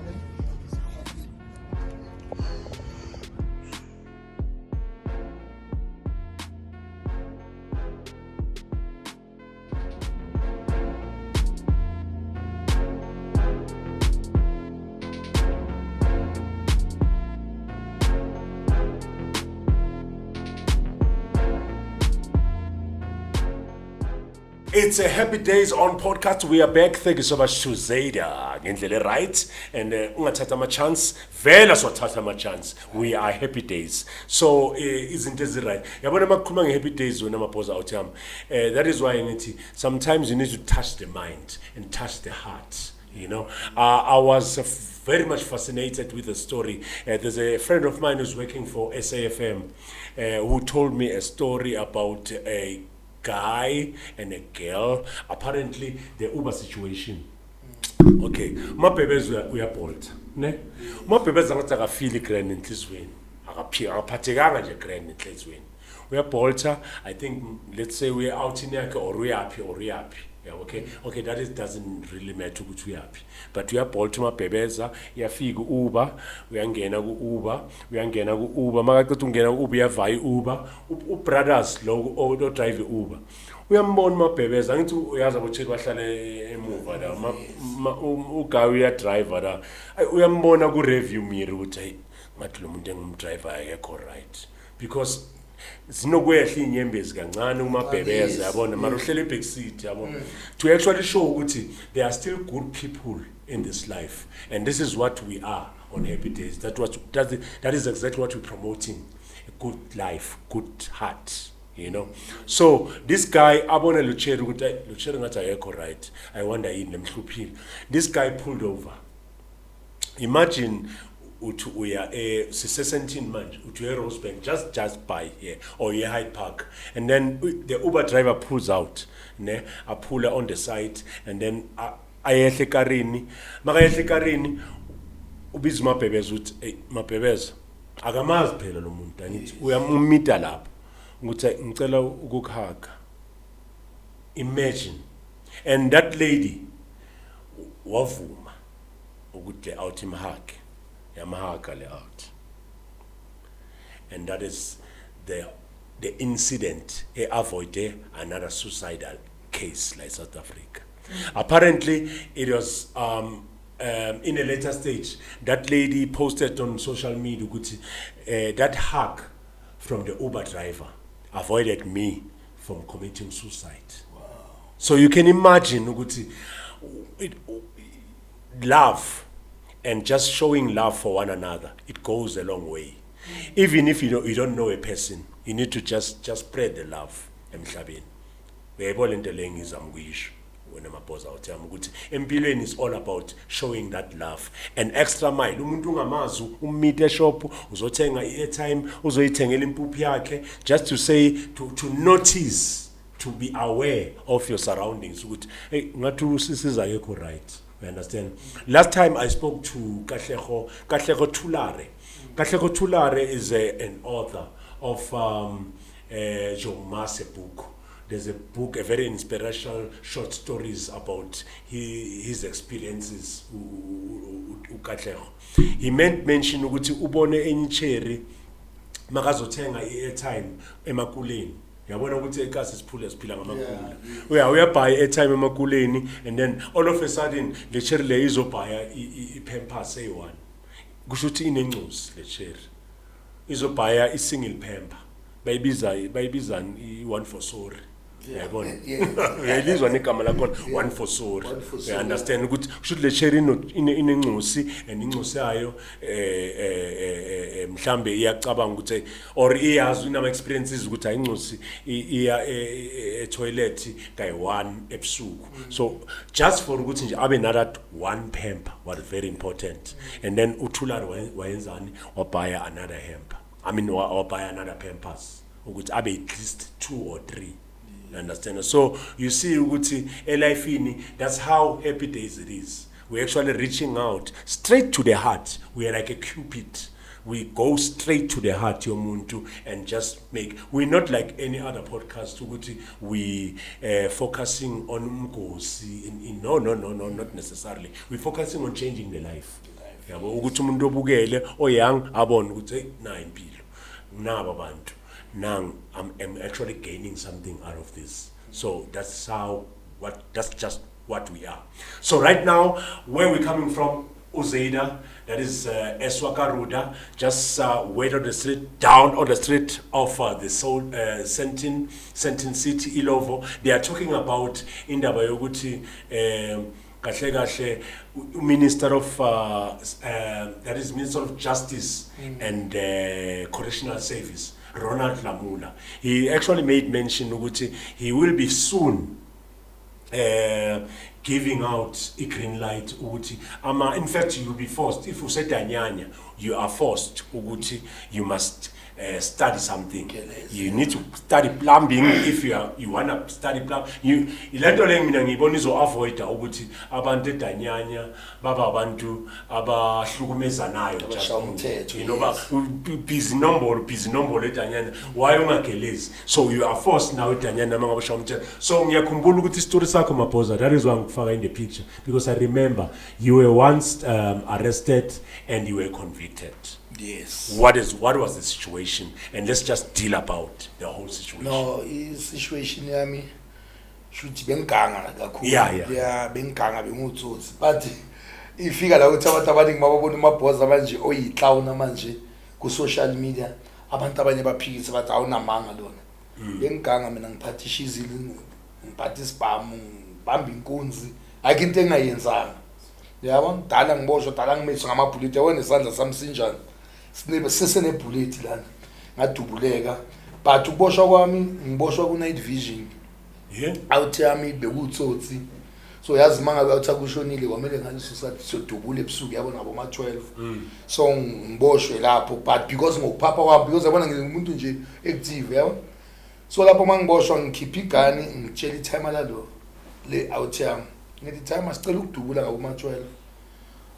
It's a Happy Days on podcast. We are back. Thank you so much to Zayda. Ngendlela right. And ungathatha ama chance. Vela swathatha ama chance. We are Happy Days. So isn't it right? Yabona makhuluma nge-Happy Days wena Mabozza Wase TV. That is why sometimes you need to touch the mind and touch the heart. You know, I was very much fascinated with the story. There's a friend of mine who's working for SAFM who told me a story about a guy and a girl, apparently the Uber situation. Okay, mabebez uyabholta ne mabebez angathi akafili grand enhlizweni akaphathekanga nje grand enhlizweni uyabholta. I think let's say we're out in yakhe or we happy. Yeah, okay, that doesn't really matter ukuthi uyapi, but uyabholta mabebeza yafika Uber uyangena ku Uber makaqeda ungena ku Uber yavaya Uber ubrothers lo drive Uber uyambona mabebeza ngithi uyaza bocheki bahlale emuva la ugayi uya driver la uyambona ku review mirror ukuthi hey ngathi lo muntu engumdriver akekho right, because zinokwehla inyembezi kancane umabhebeza yabona mara uhlele back seat yabona to actually show ukuthi there are still good people in this life, and this is what we are on Happy Days. That is exactly what we're promoting: a good life, good heart, you know. So this guy abona Luchere ngathi ayekho right, I wonder yini lemhluphile. This guy pulled over. Imagine uthi uya si-17 manje uthi uya Rosebank just by here or uya Hyde Park, and then the Uber driver pulls out ne aphula on the side, and then ayehle ekarini makayehle ekarini ubiza umabhebeza uthi hey mabhebeza akamazi phela lo muntu angithi uyamumita lapho ukuthi ngicela ukukhaga. Imagine, and that lady wavuma ukuthi out imhage yamahaga out, and that is the incident avoided another suicidal case like South Africa. Apparently it was in a later stage that lady posted on social media that hug from the Uber driver avoided me from committing suicide. Wow. So you can imagine love and just showing love for one another, it goes a long way. Even if you don't know a person, you need to just spread the love emhlabeni. Uyayibona into lengizamkuyisho wena Mabozza Wase TV ukuthi empilweni is all about showing that love. An extra mile. Umuntu ungamazi ummite eshop uzothenga i-airtime uzoyithengela impuphu yakhe, just to say to notice, to be aware of your surroundings ukuthi hey ngathi usisiza akekho right. You understand? Last time I spoke to Katlego Tulare. Katlego Tulare is an author of John Masse book. There's a book, a very inspirational short stories about his experiences. He mentioned ukuthi ubone enyicheri makazothenga i-airtime emakuleni. Yabona ukuthi ekasi siphila ngamakula. Uyabhaya airtime emakuleni, and then all of a sudden le cherry le izobhaya i-pampers eyi-1. Kusho ukuthi inencusi le cherry. Izobhaya i-single pamper. Bayibiza i-1 for sorry. Yabona. Uyalizwa negama lakhona 1 for sorry. You understand ukuthi kusho le cherry inencusi, and incusi yayo mhlambe iyacabanga ukuthi or iyazi inama experiences ukuthi ayincusi iya toilet kayi-1 ebusuku. So just for ukuthi nje abe that 1 pamper was very important, and then uThulari wayenzani wabhaya another hamper, wabhaya another pampers ukuthi abe at least 2 or 3. You understand? So you see ukuthi elifini, that's how Happy Dayz it is. We're actually reaching out straight to the heart. We are like a cupid. We go straight to the heart yomuntu and just make. We're not like any other podcast. We focusing on umgosi. No, not necessarily. We're focusing on changing the life. Yabo ukuthi umuntu obukele oyang abone ukuthi na impilo. Naba bantu. Now I'm actually gaining something out of this. So that's just what we are. So right now, where we're coming from, Uzeda, that is Eswakaruda, just wait on the street, down on the street of the Sentin City, Ilovo. They are talking about indaba yokuthi kahle Minister of that is Minister of Justice and Correctional Service, Ronald Lamula. He actually made mention ukuthi he will be soon giving out a green light ukuthi in fact you will be forced, if you say Danyanya, you are forced ukuthi you must study something. You need to study plumbing if you want to study plumbing. Ilento le mina ngibona izo avoid ukuthi abantu eDanyanya baba abantu abahlukumezanayo abashayumthetho, you know, busy number eDanyanya, why ungagelezi? So you are forced now eDanyanya mangabashayumthetho. So ngiyakhumbula ukuthi story sakho Mabozza, that is why ngikufaka in the picture, because I remember you were once arrested and you were convicted. Yes. What was the situation? And let's just deal about the whole situation. No, situation yami should benganga kakhulu. Yeah, benganga bengutsotsi. But ifika la ukuthi abantu abaningi mababona uMabozza manje oyiclown manje ku social media, abantu abanye baphikisa bathi awunamanga lona. Benganga mina ngiphathisha izilo, ngiphatha isibhamu, ngibamba inkunzi, ayikho into engayenzanga. Yabona dala ngiboshwa, dala ngimethwe ngamabhuleti, yabona isandla sami sinjani. Sinebe sesenebhuleti lana ngadubuleka, but ukuboshwa kwami ngiboshwa ku night vision. Out yami bekutsotsi. So yazi manga awutha kushonile kwamele ngaliso sodubula ebusuku, yabona ngabo ma 12. So ngiboshwe lapho, but because ngokuphapha kwami, because yabona ngimuntu nje active, yabona. So lapho mangiboshwa ngikhipha igani, ngitshela itime lalo le out yami. Ngithi time asicela ukudubula ngabo ma 12.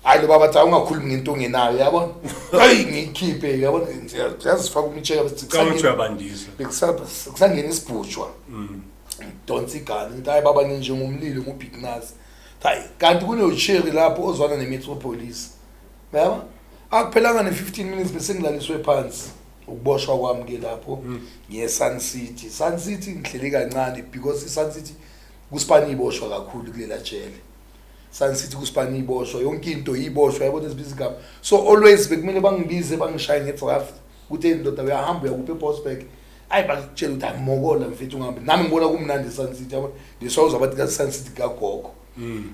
Hayi lo baba tha ungakhulumi ngento ngenayo, yabona. Hayi ngikhiphe, yabona, siyazifaka umtshela bese kufanele uyabandisa. Kusangena isibhutshwa. Donsi igani, ngithi hayi baba nje ngumlilo ngubignazi. Hayi kanti kunocherry lapho ozwana nemetropolis. Yabona? Akuphelanga ne15 minutes bese ngilaliswe phansi. Ukuboshwa kwami ke lapho ngiye Sun City. Sun City ngihleli kancane because iSun City kuSpani iboshwa kakhulu kulela jele. Sun City kuSpani iboshwa, yonke into iboshwa, yabona esibiza igama. So always bekumele bangibize bangishaye ngedraft ukuthi indoda uyahamba uyakuphi ePostbank. Ayi bakutshela ukuthi angimokola mfethu ungahambi. Nami ngibona kumnandi Sun City, yabona. Leswazi abathi ka Sun City kagogo.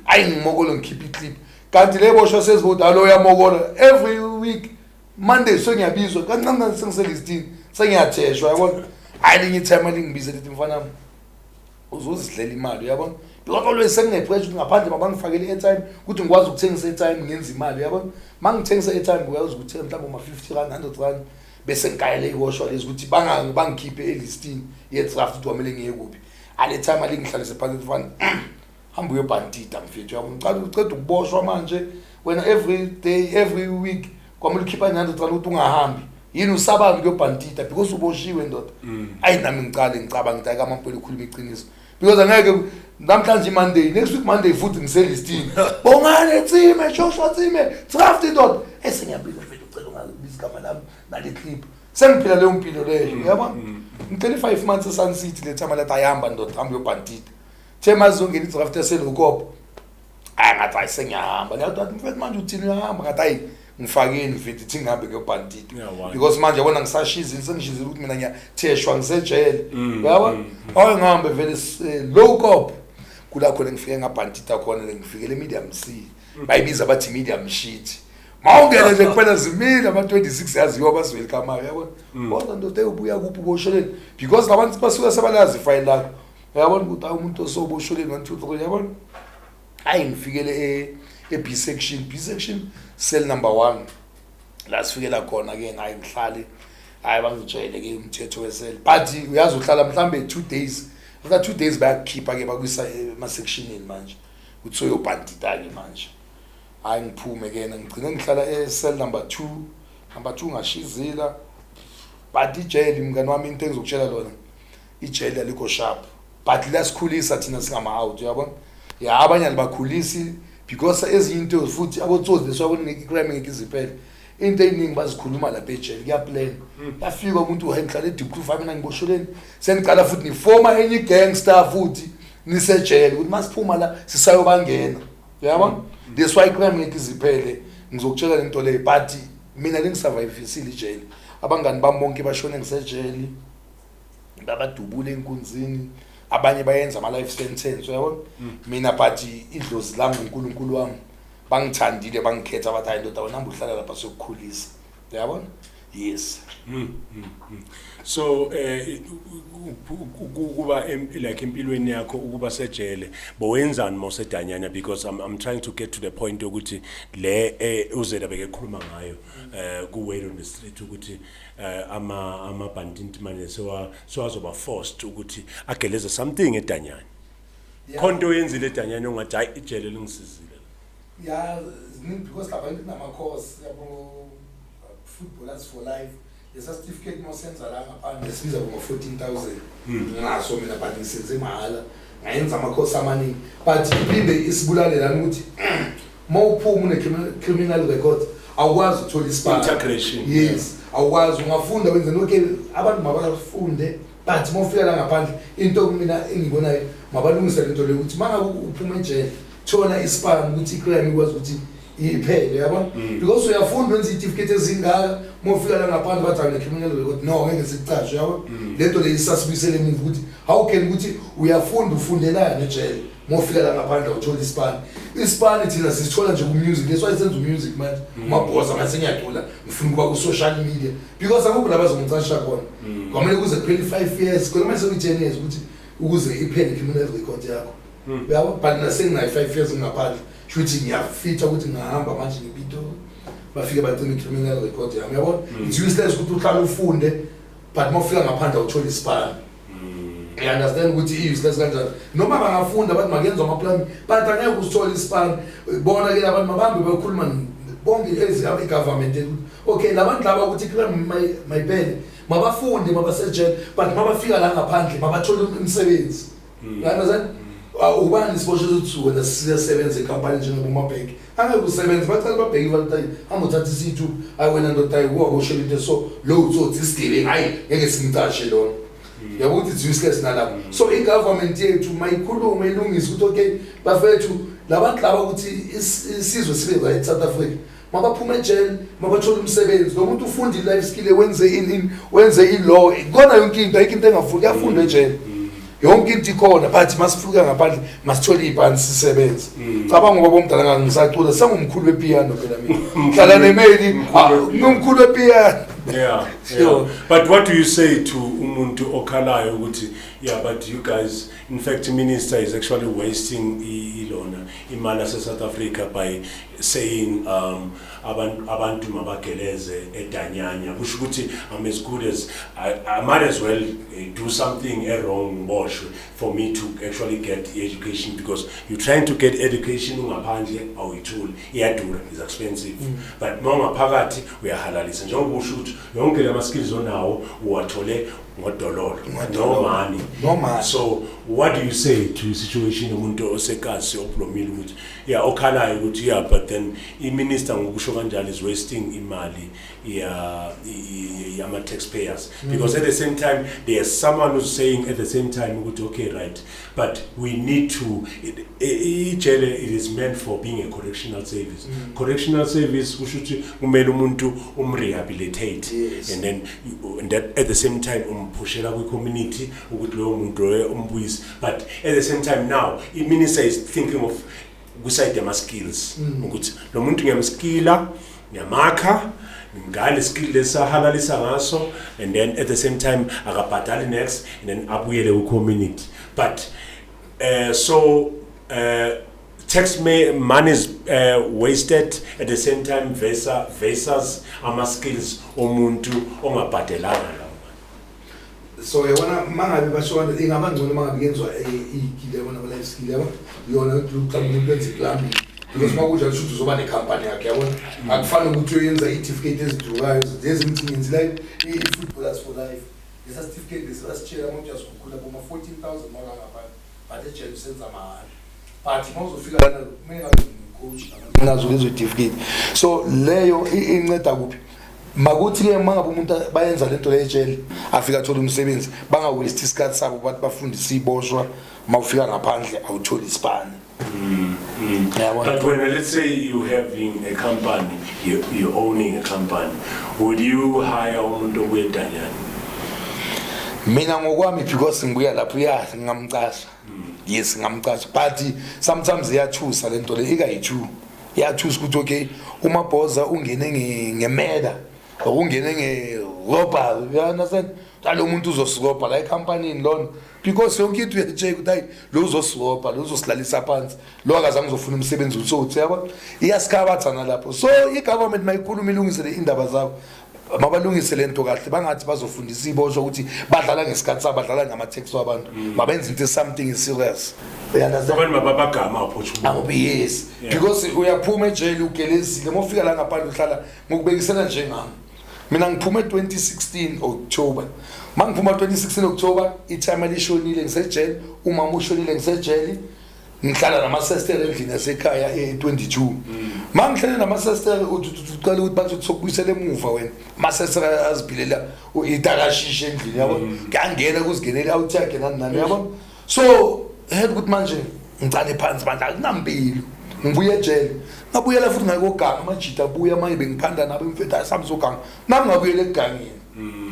Ayi ngimokola ngikhipha iclip. Kanti le boshwa sezivoda lo uyamokola every week. Monday so ngiyabizwa kancane sengiselistini sengiyatheshwa, yabona. Hayi linye time lingibize lithi mfana uzozidlela imali, yabona. Because always senginepressure ukuthi ngaphandle mabangifakele airtime ukuthi ngikwazi ukuthengisa airtime ngenza imali, yabona. Mangithengisa airtime ngikwazi ukuthenga mhlawumbe ma 50 rand 100 rand bese ngikayele iwoshwa lezi ukuthi bangikhiphe elistini yedraft ukuthi wamele ngiye kuphi. Ale time alingihlalise phansi mfana hamba uyobhandita mfethu, yabona. Uceda ukuboshwa manje wena every day every week kwamele ukhipha 900 rand ukuthi ungahambi. Yini usabanga ukuyobhandita because uboshiwe ndoda. Ayi nami ngicabanga ukuthi ayikamampela ukhuluma iqiniso. Because angeke namhlanje Monday, next week Monday futhi ngiselistini. Bongane Tsime, Joshua Tsime, draft indoda. Esengiyabika mfethu ucela ungabiza igama lami nale clip. Sengiphila leyo mpilo leyo, yabona. Ngicela 5 months eSun City le time la ayihamba ndoda, hamba uyobhandita. Thema zongena idraft eselokopo. Ayi ngathi ayisengiyahamba. Ngiyathi mfethu manje uthini uyahamba ngathi ayi ngifakeni mfethu ithi ngihambe ngiyobhandita. Because manje yabona ngisashizile sengishizile ukuthi mina ngiyatheshwa ngisejele. Yabona? Hayi ngihambe vele low cop. Kula khona ngifike ngabhandita khona ngifike medium C. Bayibiza bathi medium shit. Mawungena nje kuphela zimile ama 26 yaziwa bazwelcome, yabona. Bona ndoda ebuya kuphi bosholeni because labantu basuka sebalazi file lakho. Yabona ukuthi umuntu osobosholeni 1 2 3, yabona. Hayi ngifikele B section cell number 1 la sifikela khona ke ngayi ngihlale hayi bangijwayele ke umthetho wesel but uyazi uhlala mhlambe 2 days After 2 days bayakhipha ke bakwisa ema-sectionini manje uthi soyobhandita-ke manje hayi ngiphume ke ngigcine ngihlala cell number 2 ngashizila but ijele mngani wami into engizokutshela lona ijele alikho sharp but lasikhulisa thina singama-out uyabona ya abanye alibakhulisi because ezinye into futhi abotsotsi leswabona icrime ngeke iziphele into eyiningi bazikhuluma lapha ejele kuyaplan yafika umuntu ngihlala edipproof mina ngibosholeni seniqala futhi nifoma enye gangster futhi nisejele ukuthi masiphuma la sisayobangena uyabona that's why icrime ngeke iziphele ngizokutshela lento leyo but mina lengisurvivisile ijele abangani bami bonke bashone ngisejele babadubule enkunzini abanye bayenza ama life sentence uyabona mina but idlozi lami uNkulunkulu wami bangithandile bangikhetha bathi hayi ndoda wena uhlala lapha sokukhulisa uyabona yes so ukuba like empilweni yakho ukuba sejele bowenzani mosedanyana because I'm trying to get to the point ukuthi le uzela beke khuluma ngayo ku way on the street ukuthi ama bandit manje sowazoba forced ukuthi ageleze something edanyana khonto yenzile edanyana ongathi hayi ijele lingisizile yeah because abantu kunama course yabo footballers for life lesa certificate mosenza la ngaphandle sibiza ngo 14,000 ngaso mina but ngisenze mahala ngayenza ama course amaningi but iphinde isibulale lana ukuthi mawuphuma une criminal record awukwazi ukuthola isipani integration yes awukwazi ungafunda wenze okay abantu mabafunde but mawufika la ngaphandle into mina engibonayo mabalungisa lento leyo ukuthi manga uphuma ejele thola isipani ukuthi icrime ikwazi ukuthi iphele yabona because uyafunda wenza certificate ezingaka mofika la ngaphandle bathi ane criminal record no ngeke sicashe yabona lento le isasibisele emuva ukuthi how can ukuthi uyafunda ufundelana ejele mofika la ngaphandle uthola isipani thina sisithola nje ku music leswa isenza music manje Mabozza mase ngiyacula ngifuna kuba ku social media because akukho la bazongicasha khona kwamele kuze kuphele 5 years kodwa mase ku 10 years ukuthi ukuze iphele criminal record yakho uyabona but nasenginayo 5 years ngaphandle shuthi ngiyafitha ukuthi ngihamba manje ngipito bafike bacime criminal record yami yabona it's useless ukuthi uhlale ufunde but mawufika ngaphandle uthola isipani I understand ukuthi useless kanjani noma bangafunda bathi makenza ama-plan but angeke usithole isipani bona ke abantu mabambe bakhuluma bonke eziyabe government okay labantu laba ukuthi crime mayibhele mabafunde mabasejele but mabafika la ngaphandle mabathole umsebenzi you understand ubani siboshe ukuthi wena siyasebenza ecompany njengomabheki angeke usebenze bacela babheki bathi amuthatha isithu wena ndoda ayikuwa boshela into so lo uthothi isigebe hayi ngeke simcashe lona yabo ukuthi it's useless nalapho so igovernment yethu mayikhuluma ilungisa ukuthi okay bafethu labantu laba ukuthi isizwe sibe right South Africa mabaphuma ejele mabathola umsebenzi nomuntu ufunda i-life skill wenze i-law kona yonke into ayikho into engafunda yafunda ejele yonke into ikhona but masifika ngaphandle masithole ibhani sisebenze cabanga ngoba bomdala ngisacula sangumkhulu wepiano phela mina hlala nemeli ngumkhulu wepiano yeah but what do you say to umuntu okhalayo ukuthi yeah but you guys in fact the minister is actually wasting ilona imali South Africa by saying abantu mabageleze edanyanya kusho ukuthi I'm as good as I might as well do something wrong boshwe for me to actually get the education because you're trying to get education ungaphandle awuyithuli iyadura is expensive but mongaphakathi uyahalalisa njengoba usho ukuthi yonke lama skills onawo uwathole ngodololo no money so what do you say to situation umuntu osekasi oplomile ukuthi yeah okhalayo ukuthi yeah but then iminister ngokusho kanjalo is wasting imali yama taxpayers because at the same time there's someone who's saying at the same time ukuthi okay right but we need to ijele it is meant for being a correctional service correctional service kusho ukuthi kumele umuntu umrehabilitate and then and that at the same time pushela kwi community ukuthi lo muntu umbuyise but at the same time now the minister is thinking of kuside ama skills ukuthi lo muntu ngiyamskilla ngiyamakha ngale skill lesahalalisa ngaso and then at the same time akabhadali next and then abuyele ku community but tax money is wasted at the same time versus ama skills omuntu ongabhadelanga la so yabona mangabe bashona ingaba ngcono mangabe kenzwa igile yabona la skill yabo yona uqhamuka ukwenza iplan because makuja shoot uzoba ne company yakhe yabona akufana ukuthi uyenza certificate ezidukayo lezi mthingenzi la i-footballers for life lesa certificate lesasitshela umuntu uyasukula kuma 14,000 mara ngapha but ejele senza mahali but mawuzofika lana kumele ngabe coach nazo lezo certificate so leyo inceda kuphi makuthi ke mangabe umuntu bayenza lento lejele afika athola umsebenzi banga waste isikhathi sabo bathi bafundisa iboshwa mawufika ngaphandle awuthola isipani. But when let's say you having a company, you're owning a company, would you hire umuntu wedanyana? Mina ngokwami because ngibuya lapho ngamcasha. Yes ngamcasha but sometimes iyathusa lento le ikayi2 iyathusa ukuthi okay uMabozza ungene ngemeda ungene ngerobha uyanasan lo muntu uzosiropa la company lona because yonke into uyacheck ukuthi hayi lo uzosiropa lo uzosilalisa phansi lo akazange uzofuna umsebenzi usothi yabo iyasikhabathana lapho so igovernment mayikhuluma ilungisele indaba zabo mabalungise lento kahle bangathi bazofundisa iboshwa ukuthi badlala ngesikhathi sabo badlala ngama-tax wabantu mabenza into something is serious abantu mababagama opportunity yes because uyaphuma ejele ugelezile mawufika la ngaphandle uhlala ngokubekisela njengami mina ngiphume 2016 October mangiphuma 2016 October itime lishonile ngisejele umama ushonile ngisejele ngihlala nama-sister endlini yasekhaya e22 mangihlale nama-sister uqala ukuthi bathi sokubuyisela emuva wena ama-sister aziphilela itakashishe endlini yabo ngiyangena kuzingenela awuthiyakhe nani yabo so head ukuthi manje ngicane phansi manje akunambili ngibuye ejele ngabuyela futhi ngayokuganga amajita abuya manje bengiphanda nabo imfetha sami soganga nami ngabuyela egangeni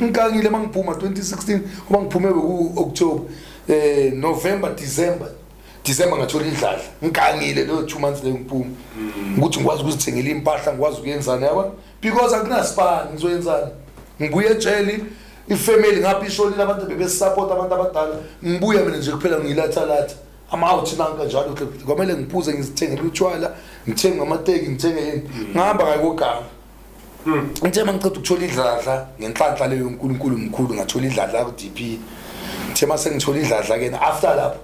ngigangile mangiphuma 2016 kuba ngiphume ku-October November December ngathola indlala ngigangile lo 2 months leyo ngiphuma ukuthi ngikwazi ukuzithengela impahla ngikwazi ukuyenzana yabo because akunasipani ngizoyenzana ngibuye ejele ifamily ngapha ishonile abantu bebesupport abantu abadala ngibuya mina nje kuphela ngilatha ama-out nanka njalo kwamele ngiphuze ngizithengele utshwala ngithenge amateki ngithenge yini ngihamba ngayokuganga ngithe mangiceda ukuthola idladla ngenhlanhla leyo uNkulunkulu mkhulu ngathola idladla ku-DP ngithe mase ngithola idladla ke after lapho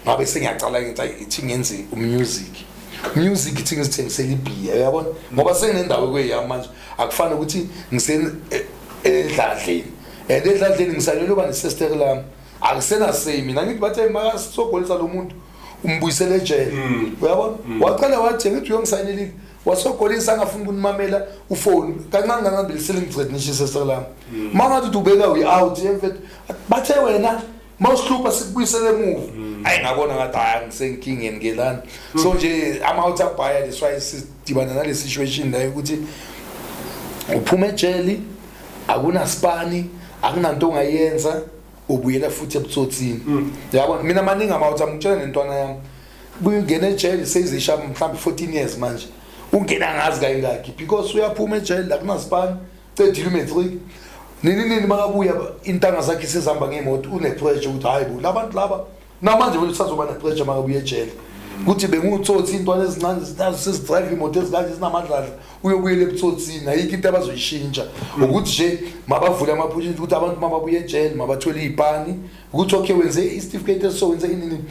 ngabe sengiyacala ngithi ngenze music ithi ngizithengisela ibhiya uyabona ngoba senginendawo kweyami manje akufana ukuthi edladleni edladleni ngisalele uba ne-sister lami akusena same mina ngithi bathe makasogolisa lo muntu umbuyisele ejele uyabona waqala wathi ngithi uyongisayinelile wasogolisa angafuni ukunimamela ufone kancane kancane ngicede nisho sister lami mangathi ubeka out emfethu bathe wena mawusihlupha sikubuyisele emuva ayi ngabona ngathi hayi ngisenkingeni ngelana so nje ama-out abhaya that's why sidibana nale situation leyo ukuthi uphuma ejele akunasipani akunanto ongayenza ubuyela futhi ebutsotsini yabona mina maningi ama-out ngitshela nentwana yami buyingena ejele seyizisha mhlawumbe 14 years manje ungena ngazi kayingakhi because uyaphuma ejele akunasipani cedile umetrik nini makabuya intanga zakhe sezihamba ngemoto une-pressure ukuthi hayi bo labantu laba namanje vele usazoba ne-pressure makabuya ejele ukuthi bengutsotsi intwana ezincane sezidrayive imoto ezikanje zinamadladla uyobuyela ebutsotsini ayikho into abazoyishintsha ukuthi nje mabavule ama-opportunity ukuthi abantu mababuye ejele mabathole iy'pani ukuthi okay wenze i-certificate eso wenze inini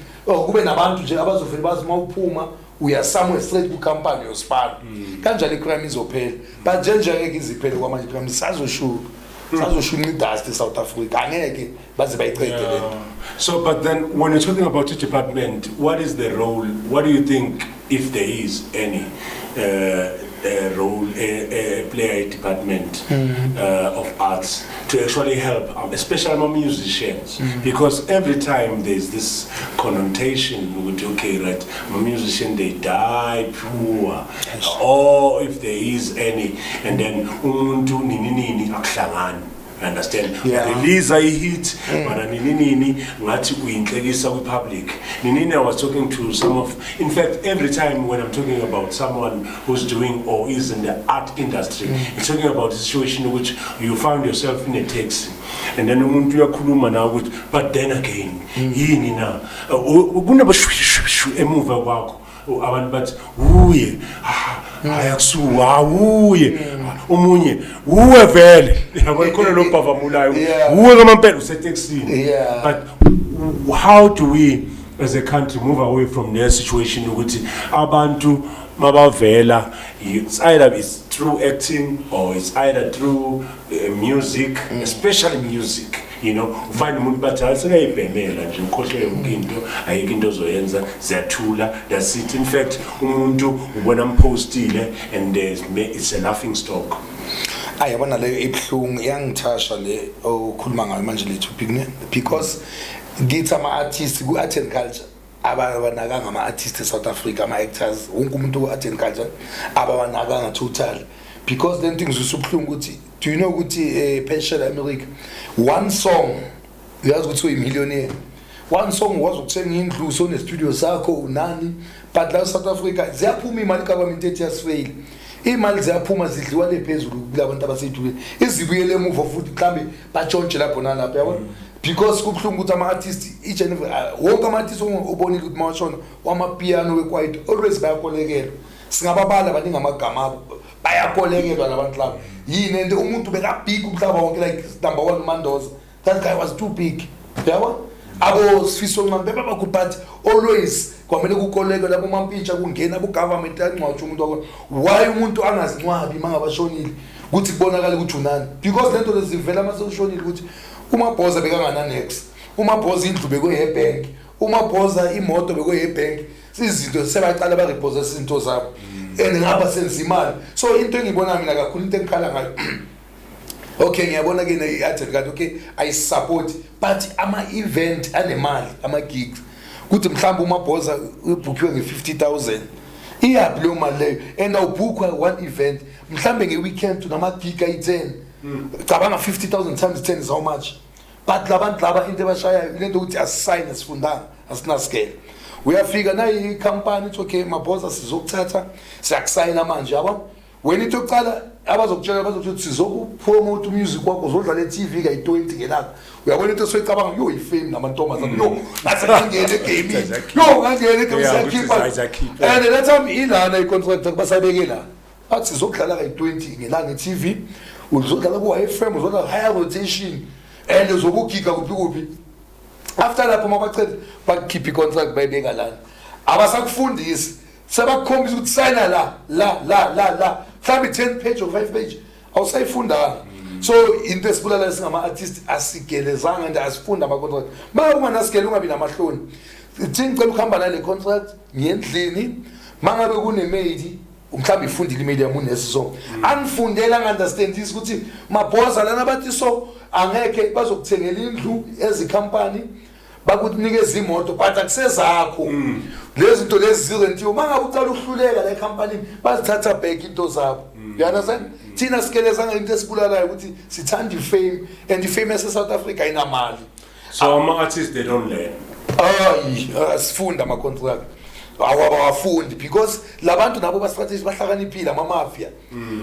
kube nabantu nje abazovele bazi uma uphuma uya somewhere straight ku-company yosipana kanjalo icrime izophela but njenjengeke iziphele kwamanje icrime sazoshuka sazoshuka South Africa angeke baze bayiqede lento. So but then when you're talking about the department, what is the role, what do you think, if there is any role play a department of arts to actually help especially my musicians, because every time there's this connotation with okay, right, my musician they die poor, or if there is any, and then umuntu nini akuhlangani. Understand? Release a hit, but nini ngathi uyinhlekisa kwi-public. Nini I was talking to some of, in fact, every time when I'm talking about someone who's doing or is in the art industry, it's talking about a situation in which you found yourself in a taxi, and then umuntu uyakhuluma nawe ukuthi, but then again, yini na? Kunaba emuva kwakho. Abantu bathi uye ayakusuwa uye umunye uwe vele yabona khona lo bhavamulayo uwe ngamampela useTexini. But how do we as a country move away from their situation ukuthi abantu mabavela, it's either it's through acting or it's either through music, especially music, you know, find umuntu bathi asekayibhemela nje ukhohlwe yonke into ayike into ozoyenza ziyathula, that's it. In fact umuntu ubona mpostile and it's a laughing stock. Ayabona leyo ebhlungu yangithasha le okhuluma ngayo manje le topic ne, because ngithi ama artists ku art and culture abanakanga ama artists eSouth Africa, ama actors, wonke umuntu ku art and culture abanakanga total, because then things usubhlungu ukuthi do you know ukuthi pension America one song uyazi ukuthi uyi-millionaire, one song wazi ukuthenga indlu so ne studio sakho unani, but la South Africa ziyaphuma imali government ethi yasifail, imali ziyaphuma zidliwa lephezulu kubantu abasedule izibuyele emuva futhi mhlambe batshontshe lapho nalapha yabona. Because kubhlungu ukuthi ama artists each and every wonke ama artists ubonile ukuthi mawashona wamapiano wequiet always bayakolekelwa, singababala baningi amagama abo bayakolekelwa labantu labo. Yini ende umuntu beka big umhlaba wonke like number 1 Mandoza, that guy was too big yabona. Abo Sifiso Ncambe babakhulu but always kwamele kukoleke lapho mampintsha kungena ku government yancwatsha umuntu wakho, why umuntu angazincwabi mangabashonile ukuthi kubonakala ukuthi unani, because lento lezivela maseshonile ukuthi uMabozza bekangana next, uMabozza indlu bekweyebank, uMabozza imoto bekweyebank, izinto sebaqala ba repossess izinto zabo and ngapha senza imali. So into engibona mina kakhulu into engikhala ngayo okay ngiyabona ke ne-art and culture, okay I support, but ama event anemali, ama gigs kuthi mhlawumbe uMabozza ubhukhiwe nge-50,000 iyaphi leyo mali leyo, and awubhukhwa one event mhlawumbe nge-weekend unama gig ayi-10 cabanga 50,000 times 10 is how much, but labantu laba into ebashayayo lento ukuthi assign asifundanga asina scale. Uyafika nayi company ithi okay Mabozza sizokuthatha siyakusayina manje yabona, wena into yokuqala abazokutshela bazokuthi sizokupromote music wakho uzodlala eTV kayi-20 ngelanga, uyabona into soyicabanga yo ifame namantombazana yo nasengangena egaming yo ngangena egaming and that time ilana icontract basabeke la bathi sizokudlala kayi-20 ngelanga eTV, uzodlala ku-YFM, uzodlala higher rotation and uzokugika kuphi. After lapho mabacela bakhipha i-contract bayibeka lana, abasakufundisi sebakukhombisa ukuthi sayina la mhlawumbe 10 page or 5 page awusayifundanga. So into esibulala singama artists asigelezanga and asifunda ama-contract, ma unganasigele ungabi namahloni thi ngicela ukuhamba nale contract ngendlini mangabe kunemaid mhlawumbe ifundile email yami unesizonke anifundela ngi-understandisi ukuthi Mabozza lana bathi so angeke bazokuthengela indlu ezikhampani bakunikeza imoto but akusezakho lezi zinto lezi zirentiwe mangabe ucala ukuhluleka la ecompany bazithatha back into zabo. You understand? Thina sikelezanga into esibulalayo ukuthi sithanda ifame and ifame eSouth Africa inamali, so ama-artists they don't learn. Asifunda ama-contract awabafundi because labantu nabo ba-strategy bahlakaniphile ama-mafia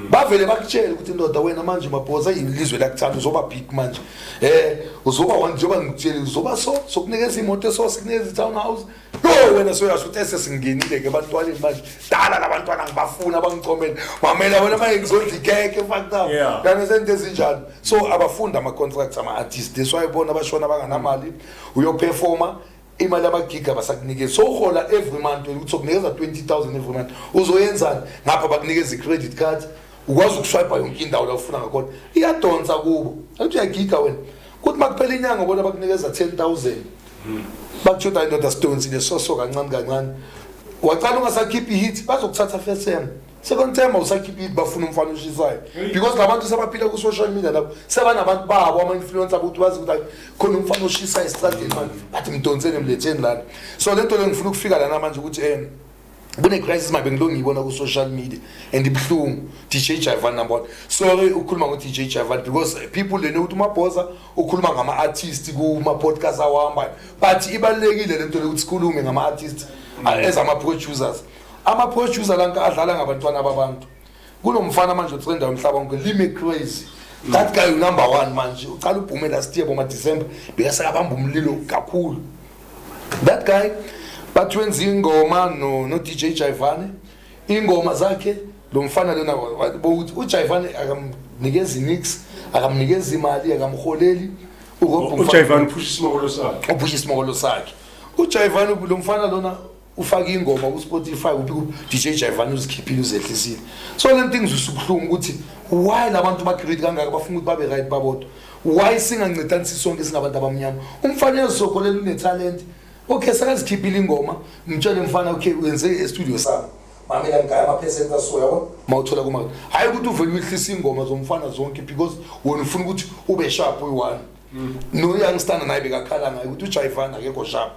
bavele bakutshela ukuthi ndoda wena manje Mabozza ilizwe lakuthanda uzoba big manje uzoba one njengoba ngikutshela uzoba so sokunikeza imoto so sikunikeza i-townhouse yo wena soyasho ukuthi esesingenile-ke ebantwaneni manje dala labantwana ngibafuna bangichomele mamela wena manje ngizodla ikeke fakta kane sento ezinjalo. So abafunda ama-contracts ama-artists, that's why bona bashona banganamali uyoperforma imali amagiga basakunikeza so uhola every month ukuthi ukunikeza 20,000 every month uzoyenzani ngapha bakunikeza i-credit card ukwazi ukuswipa yonke indawo la ufuna ngakhona iyadonsa kubo athi uyagiga wena kuthi makuphela inyanga bona bakunikeza 10,000 bakutshuda indoda stones lesoso kancane waqala ungasakhiphi hit bazokuthatha first term, second term awusakhiphi hit bafuna umfana oshisayo because labantu sebaphila ku social media lapho sebanabantu babo ama-influencer ukuthi bazi ukuthi khona umfana oshisayo esitradeni manje bathi mdonseni mletheni lana. So lento le ngifuna ukufika lana manje ukuthi kune-crisis mabe ngilo ngiyibona ku-social media and ibhlungu DJ Jaivan number 1. Sorry ukhuluma ngo-DJ Jaivan because people they know ukuthi uMabozza ukhuluma ngama-artist kuma-podcast awahambayo but ibalulekile lento le ukuthi sikhulume ngama-artist as ama-producers. Ama-producer lanka adlala ngabantwana babantu kunomfana manje otrenda umhlaba wonke Lime Crazy, that guy number 1 manje uqala ubhume last year boma-December bekasakabamba umlilo kakhulu that guy. But wenza ingoma no DJ Jaivan ingoma zakhe lo mfana lona ukuthi uJayvan akamnikeza inix akamnikeza imali akamholeli uJayvan uphusha isimokolo sakhe uJayvan lo mfana lona ufaka ingoma ku Spotify ku DJ Jayvan uzikhiphile uzehlisile so le nto ngizusubhlungu ukuthi why labantu ba create kangaka bafuna ukuthi babe right babodwa why singancedani sisonke singabantu abamnyama umfana yezokholela une talent okay sakazikhiphile ingoma ngitshele mfana okay wenze e-studio sami mamela ngaya ama-percent aso yabo mawuthola kuma hayi ukuthi uvele uyihlisa ingoma zomfana zonke because wena ufuna ukuthi ube sharp uyi-one no youngster naye bekakhala ngayo ukuthi uJayvan akekho sharp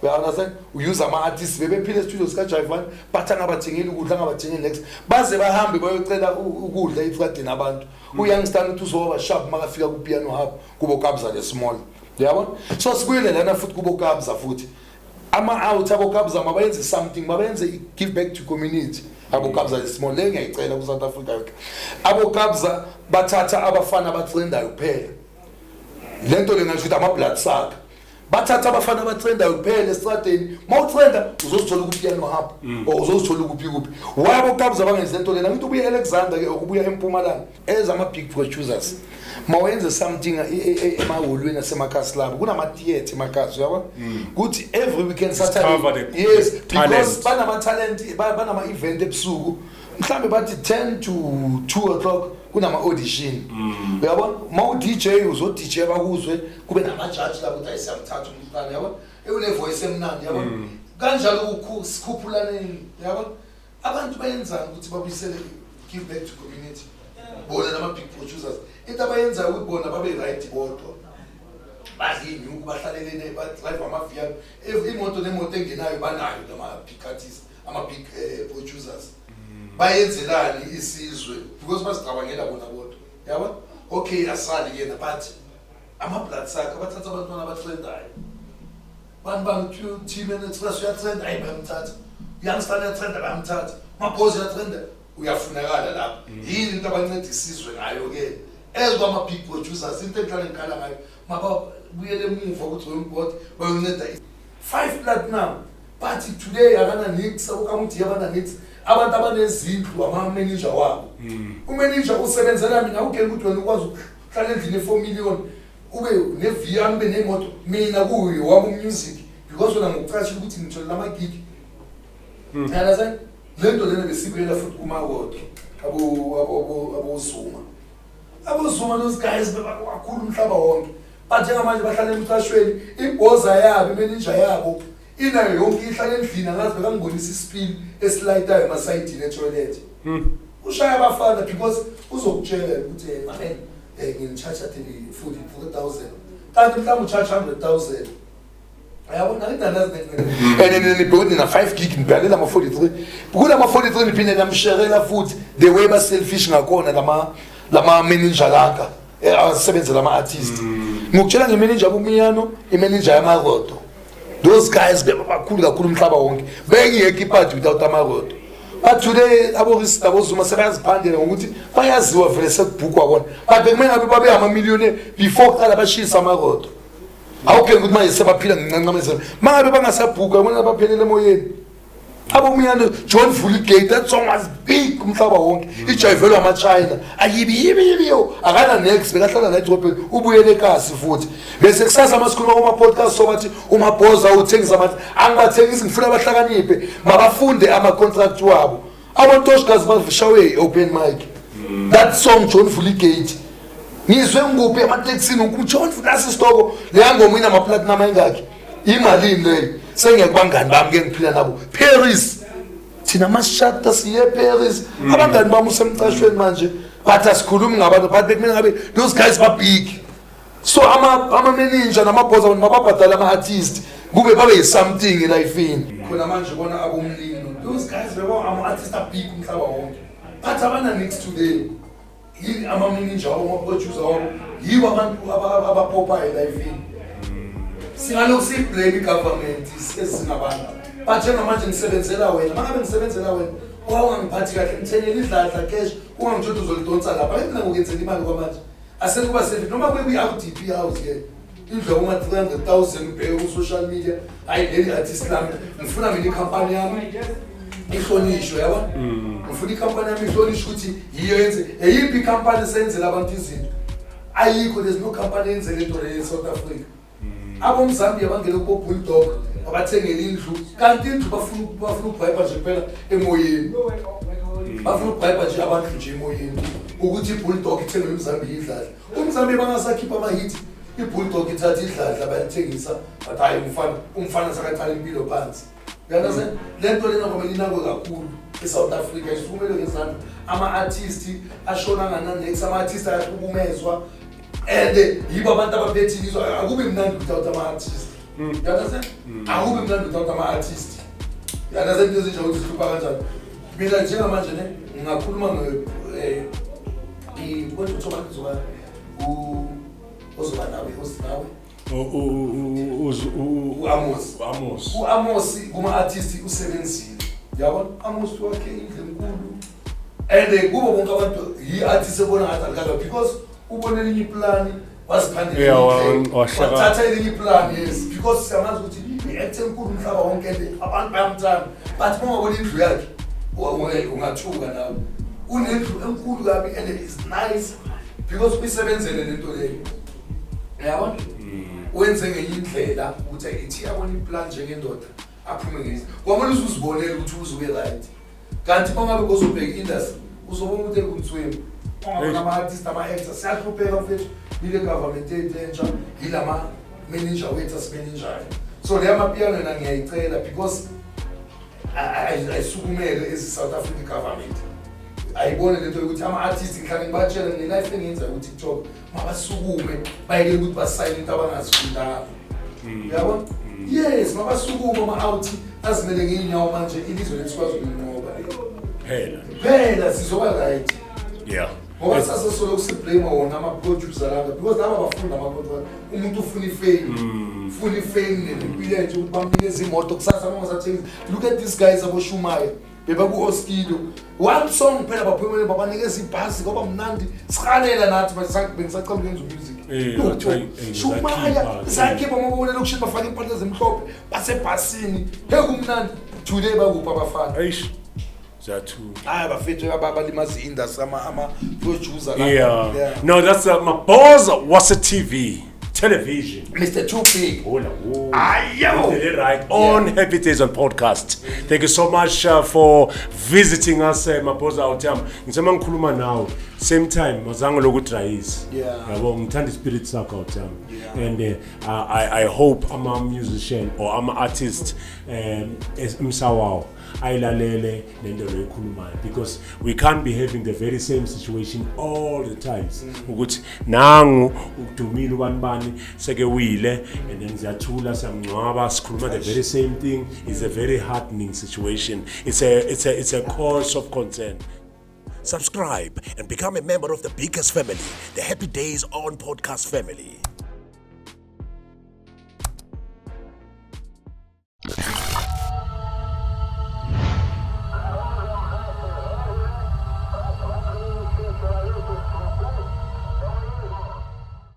uyaunderstand uyuza ama-artists bebephile e-studio sikaJayvan but angabathengeli ukudla angabathengeli next baze bahambe bayocela ukudla etradeni abantu uyoungster ukuthi uzoba sharp makafika kupiano hub kubo Kabza De Small yabona so sibuyele lana futhi kubo Kabza futhi ama-out abo Kabza mabayenze something mabayenze give back to community abo Kabza De Small le ngiyayicela ku-South Africa yonke abo Kabza bathatha abafana abatrendayo kuphela le nto le ngasho ukuthi ama-blood sucker bathatha abafana abatrendayo kuphela esitradeni mawutrenda uzozithola kupiano hub or uzozithola kuphi wabo Kabza bangenze lento lena ngithi ubuye e-Alexander ke okubuya eMpumalanga ama-big producers mawenze something emahholweni asemakhasi labo kunama-theatre emakhasi uyabona ukuthi every weekend Saturday yes because banama-talent banama-event ebusuku mhlambe bathi 10 to 2 o'clock kunama-audition uyabona ma-DJ uzo-DJ bakuzwe kube nama-judge labo ukuthi ayisiyamthatha umntwana yabona une-voice emnandi yabona kanjalo sikhuphulane yabona abantu bayenzani ukuthi babuyisele give back to community bona nama-big producers into abayenzayo ukuthi bona babe right bodwa bazini ukubahlalelene badrive amafiyalo imoto nemoto engenayo banayo ama-big artists ama-big producers bayenzelani isizwe because bazicabangela bona bodwa yabona okay asali yena but ama-blood sucker abathatha abantwana abatrendayo bantu 2 minutes first uyatrenda hayi bayamthatha youngster uyatrenda bayamthatha Mabozza uyatrenda uyafunakala lapho yini into abanceda isizwe ngayo-ke ezkwama-big producers into enhlala ngikhala ngayo mababuyele emuva ukuthi wembot bayonceda 5 platinum but today akana-nix ukamuthi abana-nix abantu abanezindlu ama-manager wabo umanager usebenzela mina ukele ukuthi wena ukwazi ukuhlala endlini e-4 million ube ne-VR ube nemoto mina kuyo wabo music because wena ngokucashile ukuthi ngitholela amagigi yalaza le nto lena besibuyela futhi kumakodo abozuma those guys kakhulu umhlaba wonke but njengamanje bahlala emcashweni ibhoza yabo imanager yabo inayo yonke ihlala endlini angazi bekangibonisa isipili esilayitayo emasayidini etoilet ushaya abafana because uzokutshela ukuthi amen ngini-charge 40,000 kanti mhlawumbe u-charge 100,000 ayabona and nibhekuni na-5 gig nibhalela ama-43 kulama-43 niphinde namsherela futhi the way ba-selfish ngakhona lama-manager lanka asebenzela ama-artist ngokutshela nge-manager abumiyano i-manager yamarodo those guys bakhulu kakhulu umhlaba wonke bengiyekho ipati without amarodo but today abozuma sebeyaziphandela ngokuthi bayaziwa vele sekubhukwa bona but bekumele ngabe babe ama-millionaire before kuqala bashisa amarodo awukele ukuthi manje sebaphila ngencancamezelo uma ngabe bangasabhuka bona baphelele emoyeni abomiyano John Vulgate that song was big umhlaba wonke ijayivelwa ama-China ayibiyibiyo akana next bekahlala la edrobheni ubuyele ekasi futhi bese kusasa masikhuluma kuma-podcast sobathi uMabozza uthengisa amathi angibathengisi ngifuna abahlakaniphe mabafunde ama-contract wabo abantoshikazi bashawe i-open mic that song John Vulgate ngizwe ngikuphi emateksini John nasi isitoko leyangoma inama-platinum engakhi imalini leyo sengiyakubangani bami ke ngiphila nabo Paris thina masishata siye Paris abangani bami usemcashweni manje but asikhulumi ngabantu but bekumele ngabe those guys big so ama-manager namabhoza mababhadala ama-artist kube babe yi-something elifini khona manje bona abomlilo those guys beba ama-artist abig umhlaba wonke but abana-next today yini ama-manager wabo ama-producer wabo yibo abantu abapopayo elifini singalokhu siyiblame i-government ezingabantu but njengamanje ngisebenzela wena uma ngabe ngisebenzela wena ungangiphathi kahle ngithengela idladla cash ungangitshoti uzolidonsa lapha mina ngokenzela imali kwamanje asekuba sefi noma kwebi-RDP house-ke indlu yakuma-300,000 ubheke ku-social media hayi leli artist lami ngifuna mina ikhampani yami ihlonishwe yabo ngifuna ikhampani yami ihlonishwe ukuthi yiyo yenze eyiphi ikhampani senzela abantu izinto ayikho there's no company enzele into le South Africa abo Mzambia bangele ko bulldog abathengele indlu kanti indlu bafuna ukubhayibha nje kuphela emoyeni bafuna ukubhayibha nje abantu nje emoyeni ukuthi bulldog ithengele uMzambia idlala uMzambia bangasakhipha ama hit ibulldog ithatha idlala bayithengisa but hayi umfana sakathala impilo phansi uyabona lento lena kumele inakwe kakhulu eSouth Africa isifumele ngezandla ama artists ashona ngananext ama artists ayahlukumezwa and yibo abantu abaphethe izwa akube mnandi without ama artists uyabona akube mnandi without ama artists uyabona into ezinje ukuthi sihlupha kanjani mina njengamanje ne ngingakhuluma kodwa uthoba kuzoba uzoba nawe host nawe Amos kuma artist usebenzile yabona Amos wakhe indle enkulu and kubo bonke abantu yi artist ebona ngathi alikaza because ubone elinye plan wasiphandela wathatha elinye plan yes because siyamazi ukuthi i-act enkulu umhlaba wonke abantu bayamthanda but mongabona indlu yakhe ungathuka nawe unendlu enkulu kabi and it's nice because uyisebenzele lento leyo yabona wenze ngenye indlela ukuthi ithi yabona iplan njengendoda aphume ngezi kwamele uzibonele ukuthi uzobe right kanti bangabe kozobheka industry uzobona ukuthi kuntswemi ama artist ama actors siyahlupeka mfethu ile government entsha ilama manager waiters manager so le amapiano na ngiyayicela because ayisukumele ezi South African government ayibone lento ukuthi ama artists ngihlale ngibatshela ne life engenza ku TikTok mabasukume bayeke ukuthi basign into abangazifunda yabo yes mabasukume ama out azimele nginyawo manje ilizwe lesikwazi ukunqoba phela sizoba right yeah ngoba sasa solo kusiblame wona ama producer langa because laba bafunda ama producer umuntu ufuna ifame nempilo nje ukuthi bamnikeze imoto kusasa mongasathengisa look at these guys aboShumayo beba ku Oskido one song phela baphumele babanikeza ibhasi ngoba mnandi sikhanela nathi bengisacela ukwenza music Shumaya zakhipha amabona lokushini bafaka impahla zemhlophe basebhasini hekumnandi today bakupha abafana eish Zatu. Bafethu abalimazi industry ama producer la. Yeah. No, that's Mabozza Wase TV. Television. Mr. Too Big. Right. On Happy Dayz on podcast. Thank you so much for visiting us, Mabozza Wase. Ngizama ngikhuluma nawe. Same time, mazango lokudrayisa. Yabo ngithanda spirit sakho Wase. And I hope I'm a musician or I'm an artist Msawawo. Ayilalele nendelo ekhulumayo because we can't be having the very same situation all the times ukuthi nangu udumile ubanibani seke wile and then siyathula siyamncwaba sikhuluma the very same thing is a very heartening situation. It's a cause of concern. Subscribe and become a member of the biggest family, the Happy Dayz on podcast family.